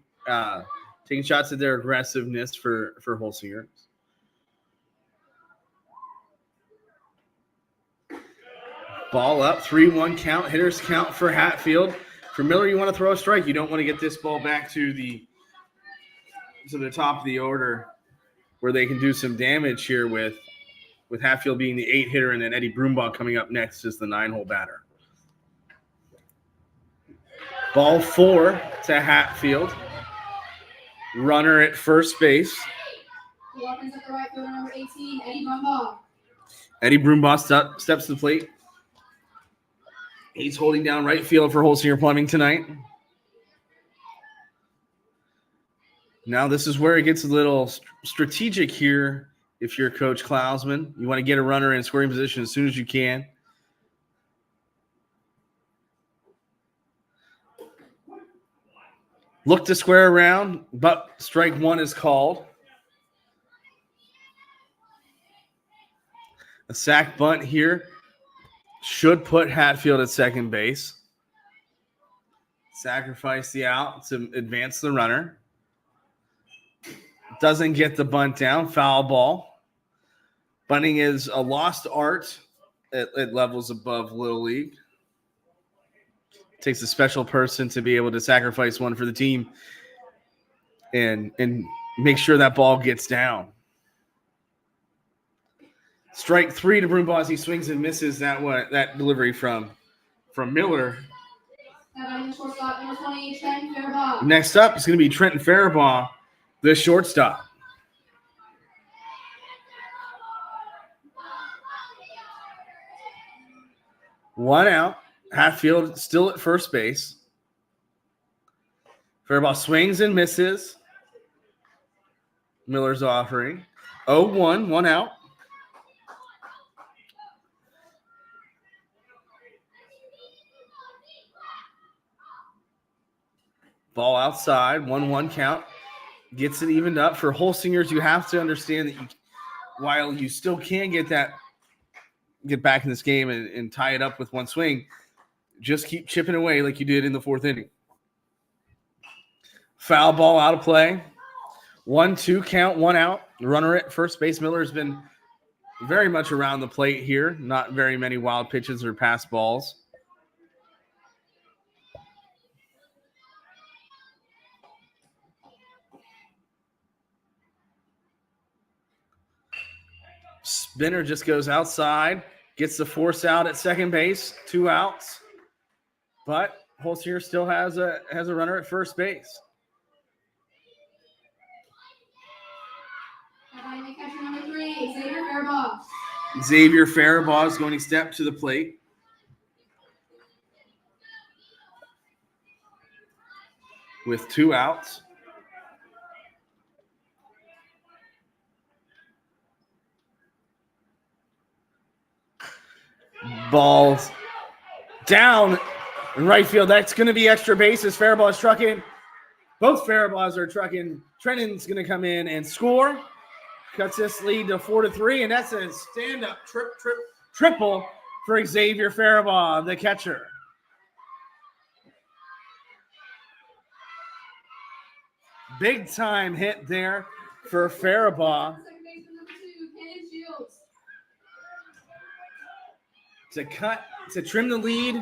shots at their aggressiveness for Holsinger. Ball up, 3-1 count, hitters count for Hatfield. For Miller, you want to throw a strike. You don't want to get this ball back to the top of the order where they can do some damage here with Hatfield being the 8 hitter and then Eddie Broombaugh coming up next as the 9-hole batter. Ball 4 to Hatfield. Runner at first base. The offense at the right fielder, number 18, Eddie Broombaugh. Eddie Broombaugh steps to the plate. He's holding down right field for Holsinger Plumbing tonight. Now this is where it gets a little strategic here. If you're Coach Klausman, you want to get a runner in scoring position as soon as you can. Look to square around, but strike one is called. A sac bunt here should put Hatfield at second base. Sacrifice the out to advance the runner. Doesn't get the bunt down. Foul ball. Bunting is a lost art at levels above Little League. Takes a special person to be able to sacrifice one for the team and make sure that ball gets down. Strike 3 to Broombaugh as he swings and misses that delivery from Miller. Shortstop, number 20, Trenton Faribaugh. Next up is going to be Trenton Faribaugh, the shortstop. One out. Hatfield still at first base. Faribaugh swings and misses. Miller's offering. 0-1, 1 out. Ball outside, 1-1 count. Gets it evened up. For Holsingers, you have to understand that while you still can get back in this game and tie it up with one swing, just keep chipping away like you did in the fourth inning. Foul ball out of play. 1-2 count, 1 out. Runner at first base. Miller has been very much around the plate here. Not very many wild pitches or pass balls. Spinner just goes outside, gets the force out at second base, 2 outs. But Holsinger still has a runner at first base. Catcher number 3, Xavier Faribaugh. Xavier Faribaugh is going to step to the plate. With 2 outs. Balls down in right field. That's going to be extra bases. Faribaugh is trucking. Both Faribaughs are trucking. Trenton's going to come in and score. Cuts this lead to 4-3, and that's a stand-up triple for Xavier Faribaugh, the catcher. Big-time hit there for Faribaugh. Second baseman number 2, Ken Shields. To trim the lead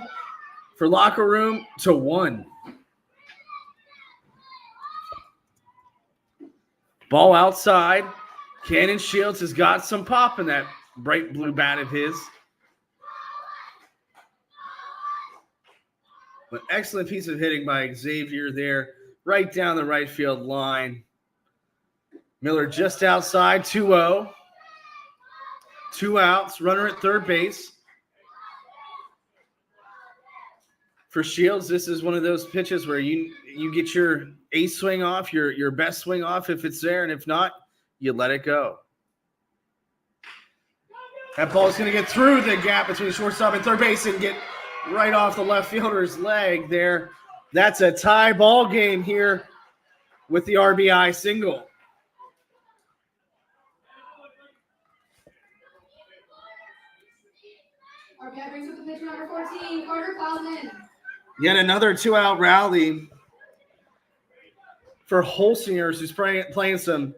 for locker room to 1. Ball outside. Cannon Shields has got some pop in that bright blue bat of his. An excellent piece of hitting by Xavier there, right down the right field line. Miller just outside, 2-0. 2 outs, runner at third base. For Shields, this is one of those pitches where you get your ace swing off, your best swing off if it's there, and if not, you let it go. That ball is going to get through the gap between shortstop and third base and get right off the left fielder's leg there. That's a tie ball game here with the RBI single. RBI brings up the pitcher number 14, Carter Klausman. Yet another 2-out rally for Holsingers, who's playing some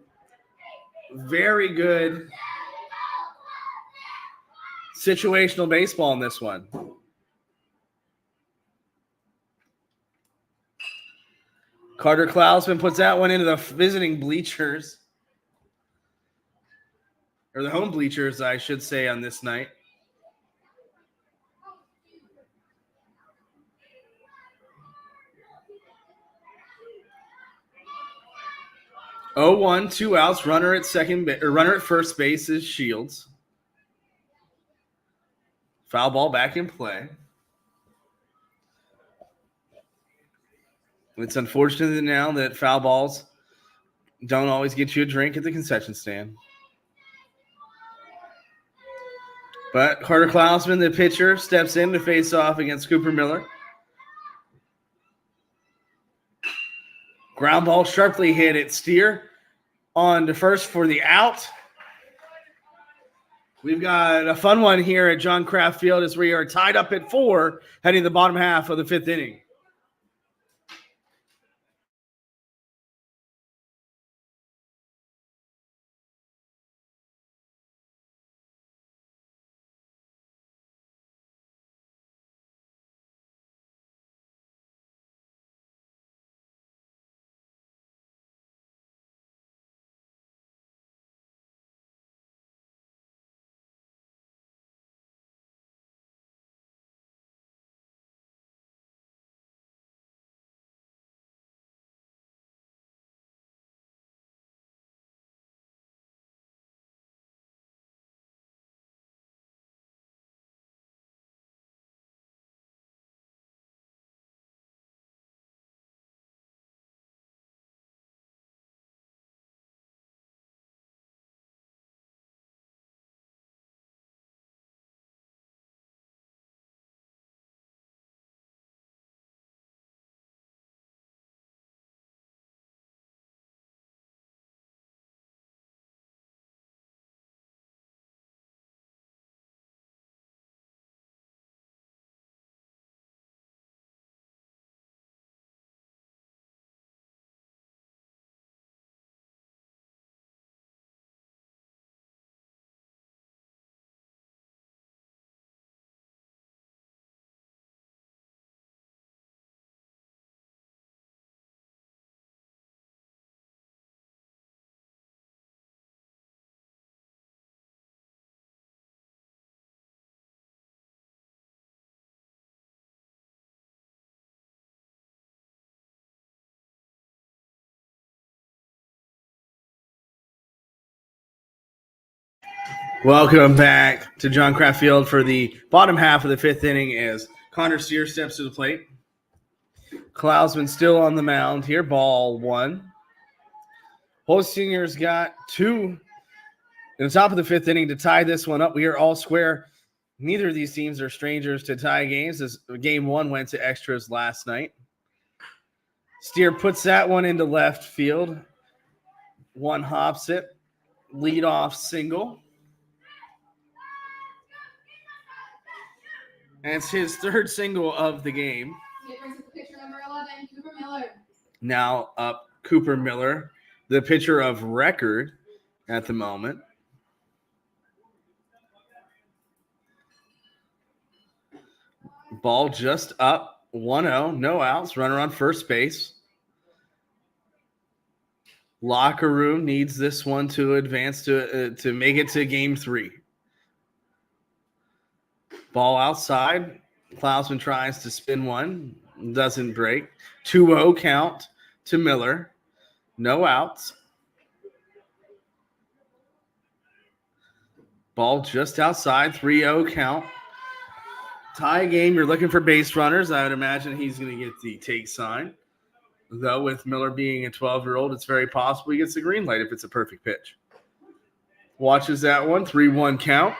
very good situational baseball in this one. Carter Klausman puts that one into the visiting bleachers. Or the home bleachers, I should say, on this night. Oh, 1, 2 outs. Runner at first base is Shields. Foul ball back in play. It's unfortunate now that foul balls don't always get you a drink at the concession stand. But Carter Klausman, the pitcher, steps in to face off against Cooper Miller. Ground ball sharply hit at Steer on to first for the out. We've got a fun one here at John Kraft Field as we are tied up at 4 heading the bottom half of the 5th inning. Welcome back to John Kraft Field for the bottom half of the 5th inning as Connor Steer steps to the plate. Klausman still on the mound here, ball 1. Holsinger's got 2 in the top of the 5th inning to tie this one up. We are all square. Neither of these teams are strangers to tie games as game 1 went to extras last night. Steer puts that one into left field. 1 hops it. Leadoff single. And it's his 3rd single of the game. It brings up the pitcher number 11, Cooper Miller. Now up Cooper Miller, the pitcher of record at the moment. Ball just up, 1-0, no outs, runner on first base. Locker room needs this one to advance to make it to game 3. Ball outside. Klausman tries to spin one. Doesn't break. 2-0 count to Miller. No outs. Ball just outside. 3-0 count. Tie game. You're looking for base runners. I would imagine he's going to get the take sign. Though with Miller being a 12-year-old, it's very possible he gets the green light if it's a perfect pitch. Watches that one. 3-1 count.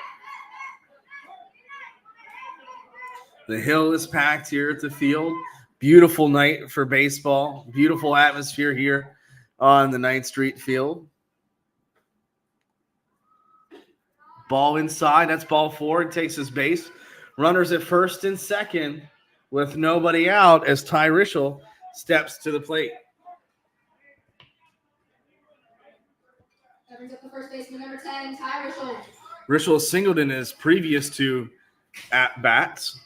The hill is packed here at the field. Beautiful night for baseball. Beautiful atmosphere here on the 9th Street field. Ball inside. That's ball forward. Takes his base. Runners at first and second with nobody out as Ty Rischel steps to the plate. That brings up the first baseman, number 10, Ty Rischel. Rischel singled in his previous 2 at-bats.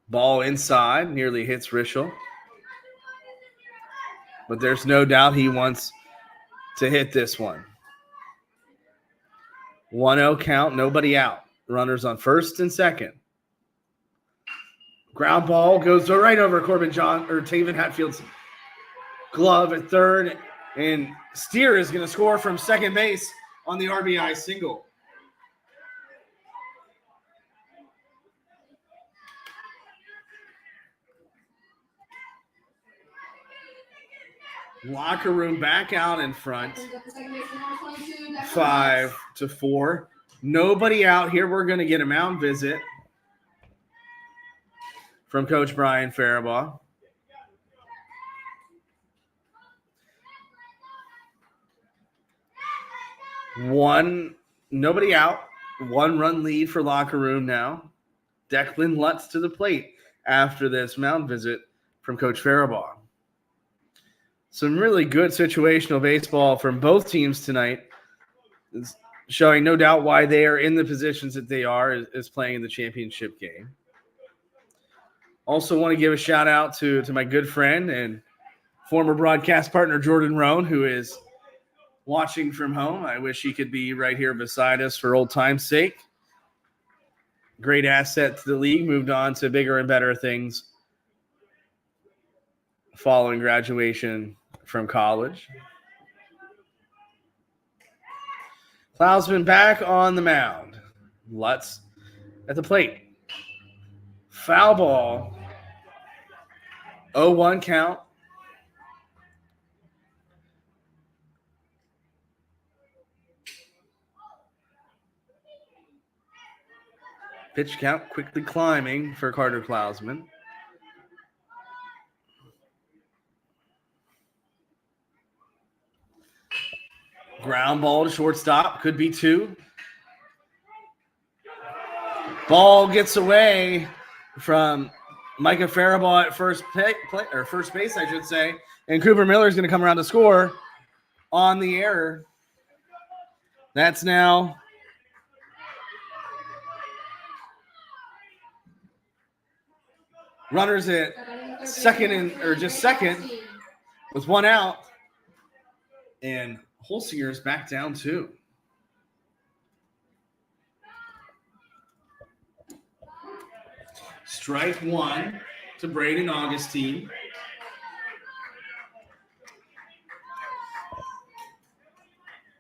Ball inside, nearly hits Rischel. But there's no doubt he wants to hit this one. 1-0 count, nobody out. Runners on first and second. Ground ball goes right over Taven Hatfield's glove at third. And Steer is going to score from second base on the RBI single. Locker room back out in front. 5-4. Nobody out here. We're going to get a mound visit from Coach Brian Faribaugh. Nobody out. 1-run lead for locker room now. Declan Lutz to the plate after this mound visit from Coach Faribaugh. Some really good situational baseball from both teams tonight. It's showing no doubt why they are in the positions that they are is playing in the championship game. Also want to give a shout out to my good friend and former broadcast partner Jordan Rohn, who is watching from home. I wish he could be right here beside us for old time's sake. Great asset to the league, moved on to bigger and better things following graduation from college. Klausman back on the mound. Lutz at the plate. Foul ball. 0-1 count. Pitch count quickly climbing for Carter Klausman. Ground ball to shortstop. Could be 2. Ball gets away from Micah Faribaugh at first base, I should say. And Cooper Miller is going to come around to score on the error. That's now runners at second with 1 out. And Holsinger is back down 2. Strike 1 to Braden Augustine.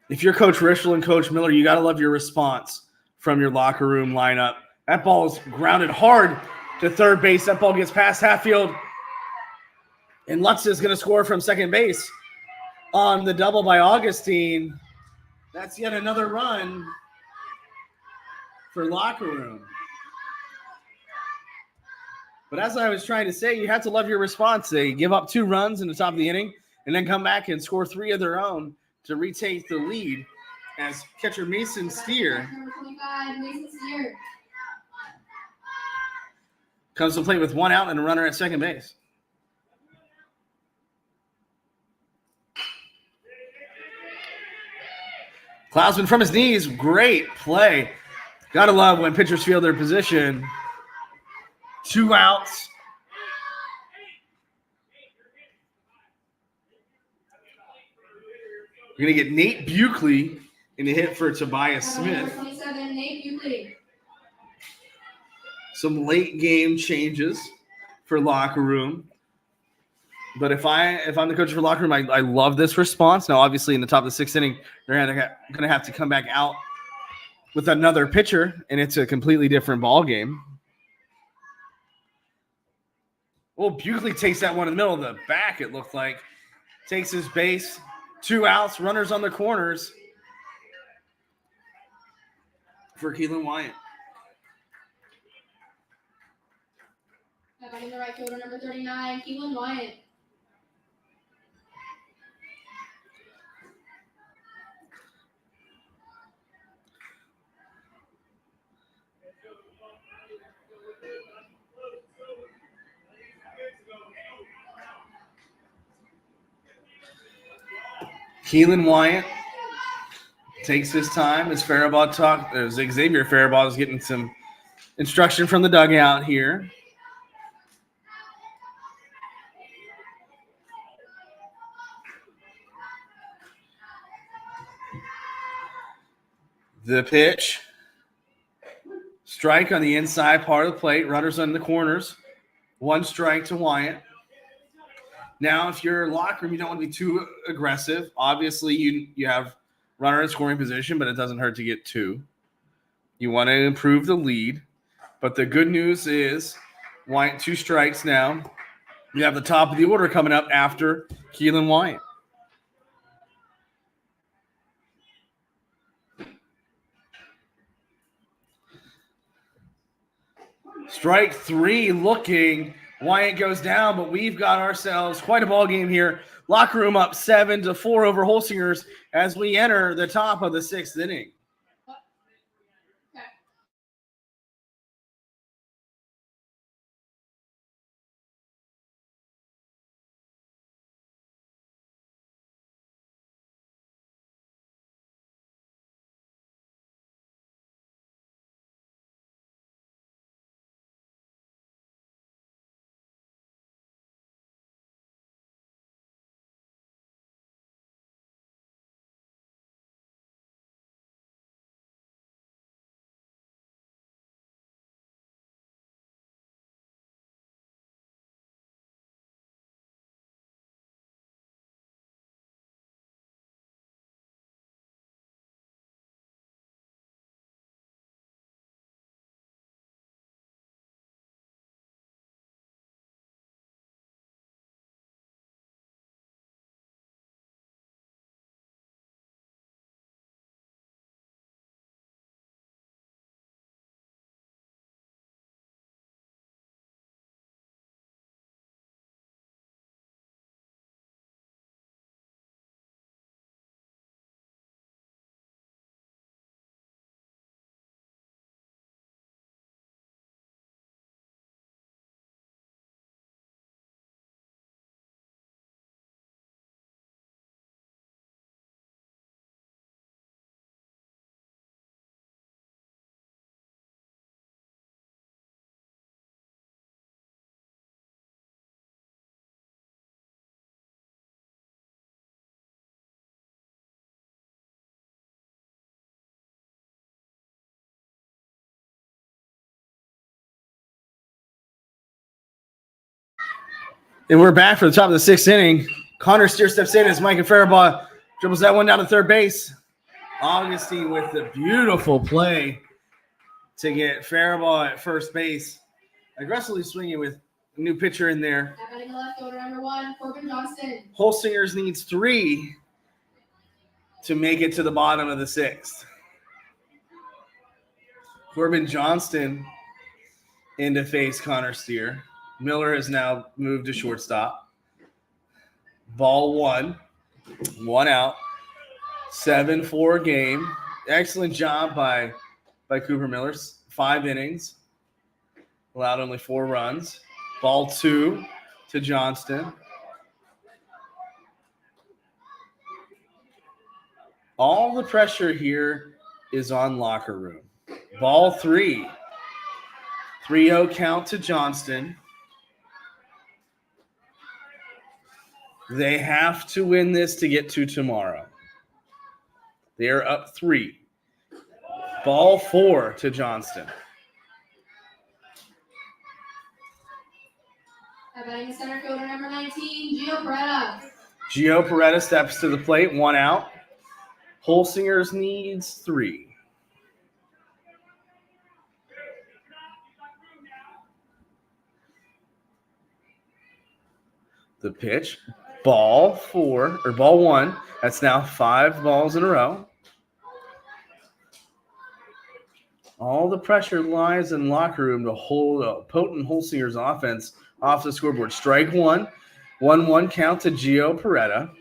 If you're Coach Rischel and Coach Miller, you got to love your response from your locker room lineup. That ball is grounded hard to third base. That ball gets past Hatfield. And Lutz is going to score from second base on the double by Augustine. That's yet another run for locker room. But as I was trying to say, you have to love your response. They give up 2 runs in the top of the inning and then come back and score 3 of their own to retake the lead as catcher Mason Steer comes to play with 1 out and a runner at second base. Klausman from his knees. Great play. Gotta love when pitchers feel their position. 2 outs. We're going to get Nate Buckley in the hit for Tobias Smith. 27, Nate Buckley. Some late game changes for locker room. But if I'm the coach for locker room, I love this response. Now, obviously, in the top of the 6th inning, they're going to have to come back out with another pitcher, and it's a completely different ball game. Well, Buckley takes that one in the middle of the back, it looked like. Takes his base. 2 outs, runners on the corners for Keelan Wyatt. Batting the right fielder, number 39, Keelan Wyatt. Keelan Wyatt takes his time as Xavier Faribault is getting some instruction from the dugout here. The pitch. Strike on the inside part of the plate. Runners on the corners. 1 strike to Wyatt. Now, if you're locker room, you don't want to be too aggressive. Obviously, you have runner in scoring position, but it doesn't hurt to get 2. You want to improve the lead. But the good news is Wyatt 2 strikes now. You have the top of the order coming up after Keelan Wyatt. Strike 3 looking. Wyatt goes down, but we've got ourselves quite a ball game here. Locker room up 7-4 over Holsingers as we enter the top of the 6th inning. And we're back for the top of the 6th inning. Connor Steer steps in as Mike and Faribault dribbles that one down to third base. Augustine with the beautiful play to get Faribault at first base. Aggressively swinging with a new pitcher in there. Batting the left fielder, number 1, Corbin Johnston. Holsingers needs 3 to make it to the bottom of the 6th. Corbin Johnston in to face Connor Steer. Miller has now moved to shortstop. Ball 1. 1 out. 7-4 game. Excellent job by Cooper Miller. 5 innings. Allowed only 4 runs. Ball 2 to Johnston. All the pressure here is on locker room. Ball 3. 3-0 count to Johnston. They have to win this to get to tomorrow. They are up 3. Ball 4 to Johnston. Batting center fielder number 19, Gio Peretta. Gio Peretta steps to the plate, 1 out. Holsingers needs 3. The pitch, ball 1. That's now 5 balls in a row. All the pressure lies in locker room to hold a potent Holsinger's offense off the scoreboard. Strike 1. 1-1 count to Gio Peretta.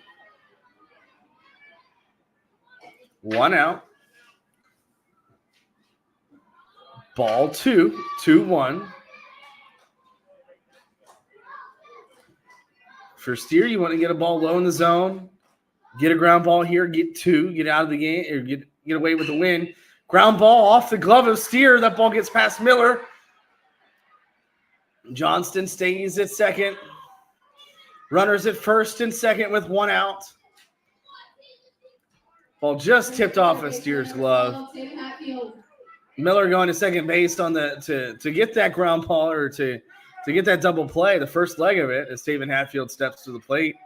1 out. Ball 2. 2-1. For Steer, you want to get a ball low in the zone, get a ground ball here, get 2, get out of the game, or get away with the win. Ground ball off the glove of Steer. That ball gets past Miller. Johnston stays at second. Runners at first and second with 1 out. Ball just tipped off of Steer's glove. Miller going to second base on the to get that ground ball or to get that double play, the first leg of it, as Taven Hatfield steps to the plate,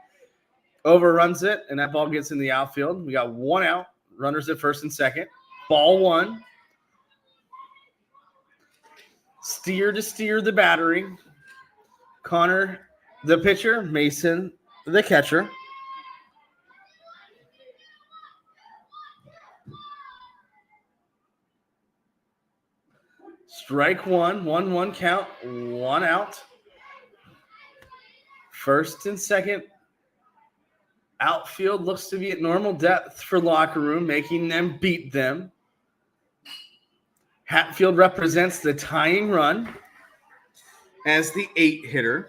overruns it, and that ball gets in the outfield. We got 1 out, runners at first and second. Ball 1. Steer to Steer the battery. Connor, the pitcher. Mason, the catcher. Strike 1, 1-1 count, 1 out. First and second. Outfield looks to be at normal depth for locker room, making them beat them. Hatfield represents the tying run as the 8 hitter.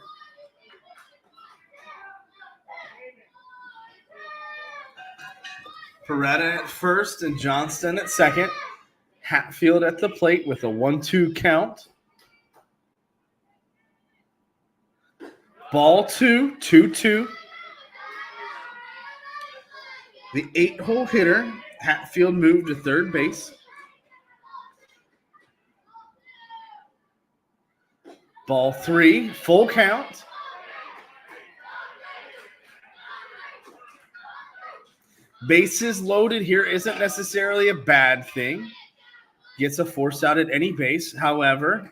Peretta at first and Johnston at second. Hatfield at the plate with a 1-2 count. Ball 2, 2-2. The 8-hole hitter, Hatfield, moved to third base. Ball 3, full count. Bases loaded here isn't necessarily a bad thing. Gets a force out at any base. However,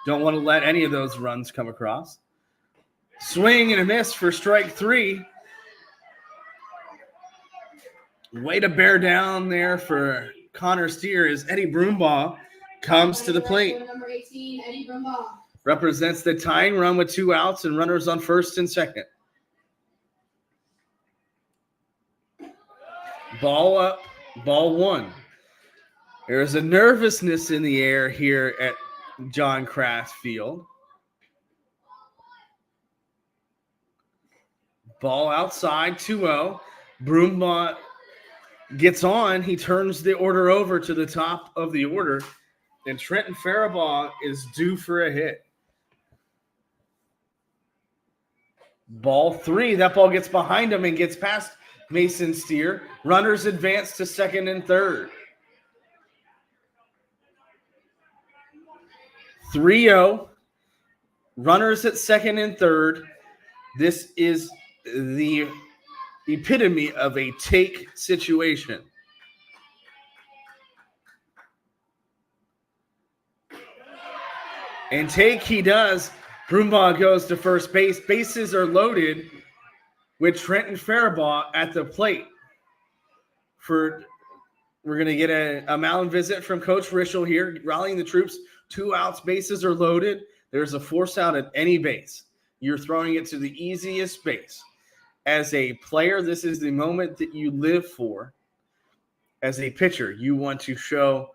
don't want to let any of those runs come across. Swing and a miss for strike 3. Way to bear down there for Connor Steer as Eddie Broombaugh comes to the plate. Number 18, Eddie Broombaugh. Represents the tying run with 2 outs and runners on first and second. Ball up, ball 1. There's a nervousness in the air here at John Kraft Field. Ball outside, 2-0. Broombaugh gets on. He turns the order over to the top of the order, and Trenton Faribaugh is due for a hit. Ball 3. That ball gets behind him and gets past Mason Steer. Runners advance to second and third. 3-0. Runners at second and third. This is the epitome of a take situation. And take he does. Broombaugh goes to first base. Bases are loaded with Trenton Faribaugh at the plate. We're going to get a mound visit from Coach Rischel here, rallying the troops. 2 outs, bases are loaded. There's a force out at any base. You're throwing it to the easiest base. As a player, this is the moment that you live for. As a pitcher, you want to show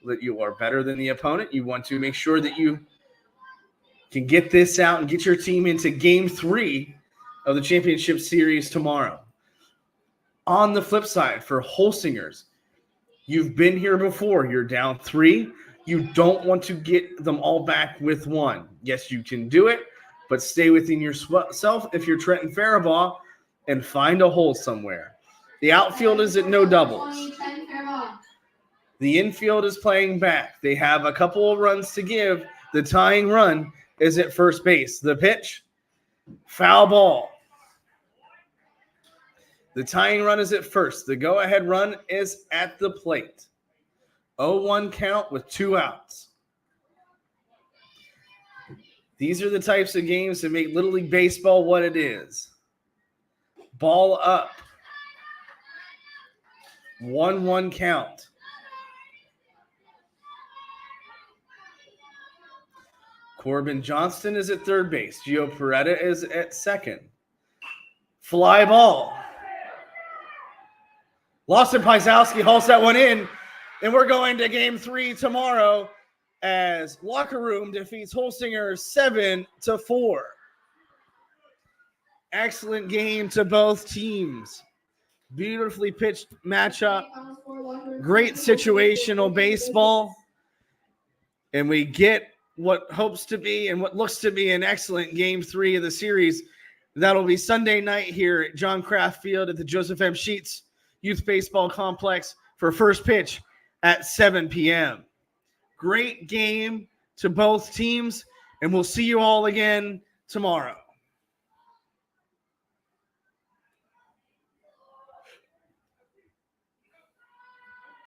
that you are better than the opponent. You want to make sure that you can get this out and get your team into Game 3 of the championship series tomorrow. On the flip side, for Holsingers, you've been here before. You're down 3. You don't want to get them all back with 1. Yes, you can do it, but stay within yourself if you're Trenton Faribault and find a hole somewhere. The outfield is at no doubles. The infield is playing back. They have a couple of runs to give. The tying run is at first base. The pitch, foul ball. The tying run is at first. The go-ahead run is at the plate. 0-1 count with 2 outs. These are the types of games that make Little League Baseball what it is. Ball up. 1-1 count. Corbin Johnston is at third base. Gio Peretta is at second. Fly ball. Lawson Pysowski hauls that one in, and we're going to game 3 tomorrow as Locker Room defeats Holsinger 7-4. Excellent game to both teams. Beautifully pitched matchup. Great situational baseball. And we get what hopes to be and what looks to be an excellent game 3 of the series. That'll be Sunday night here at John Kraft Field at the Joseph M. Sheets Youth Baseball Complex for first pitch at 7 p.m. Great game to both teams, and we'll see you all again tomorrow.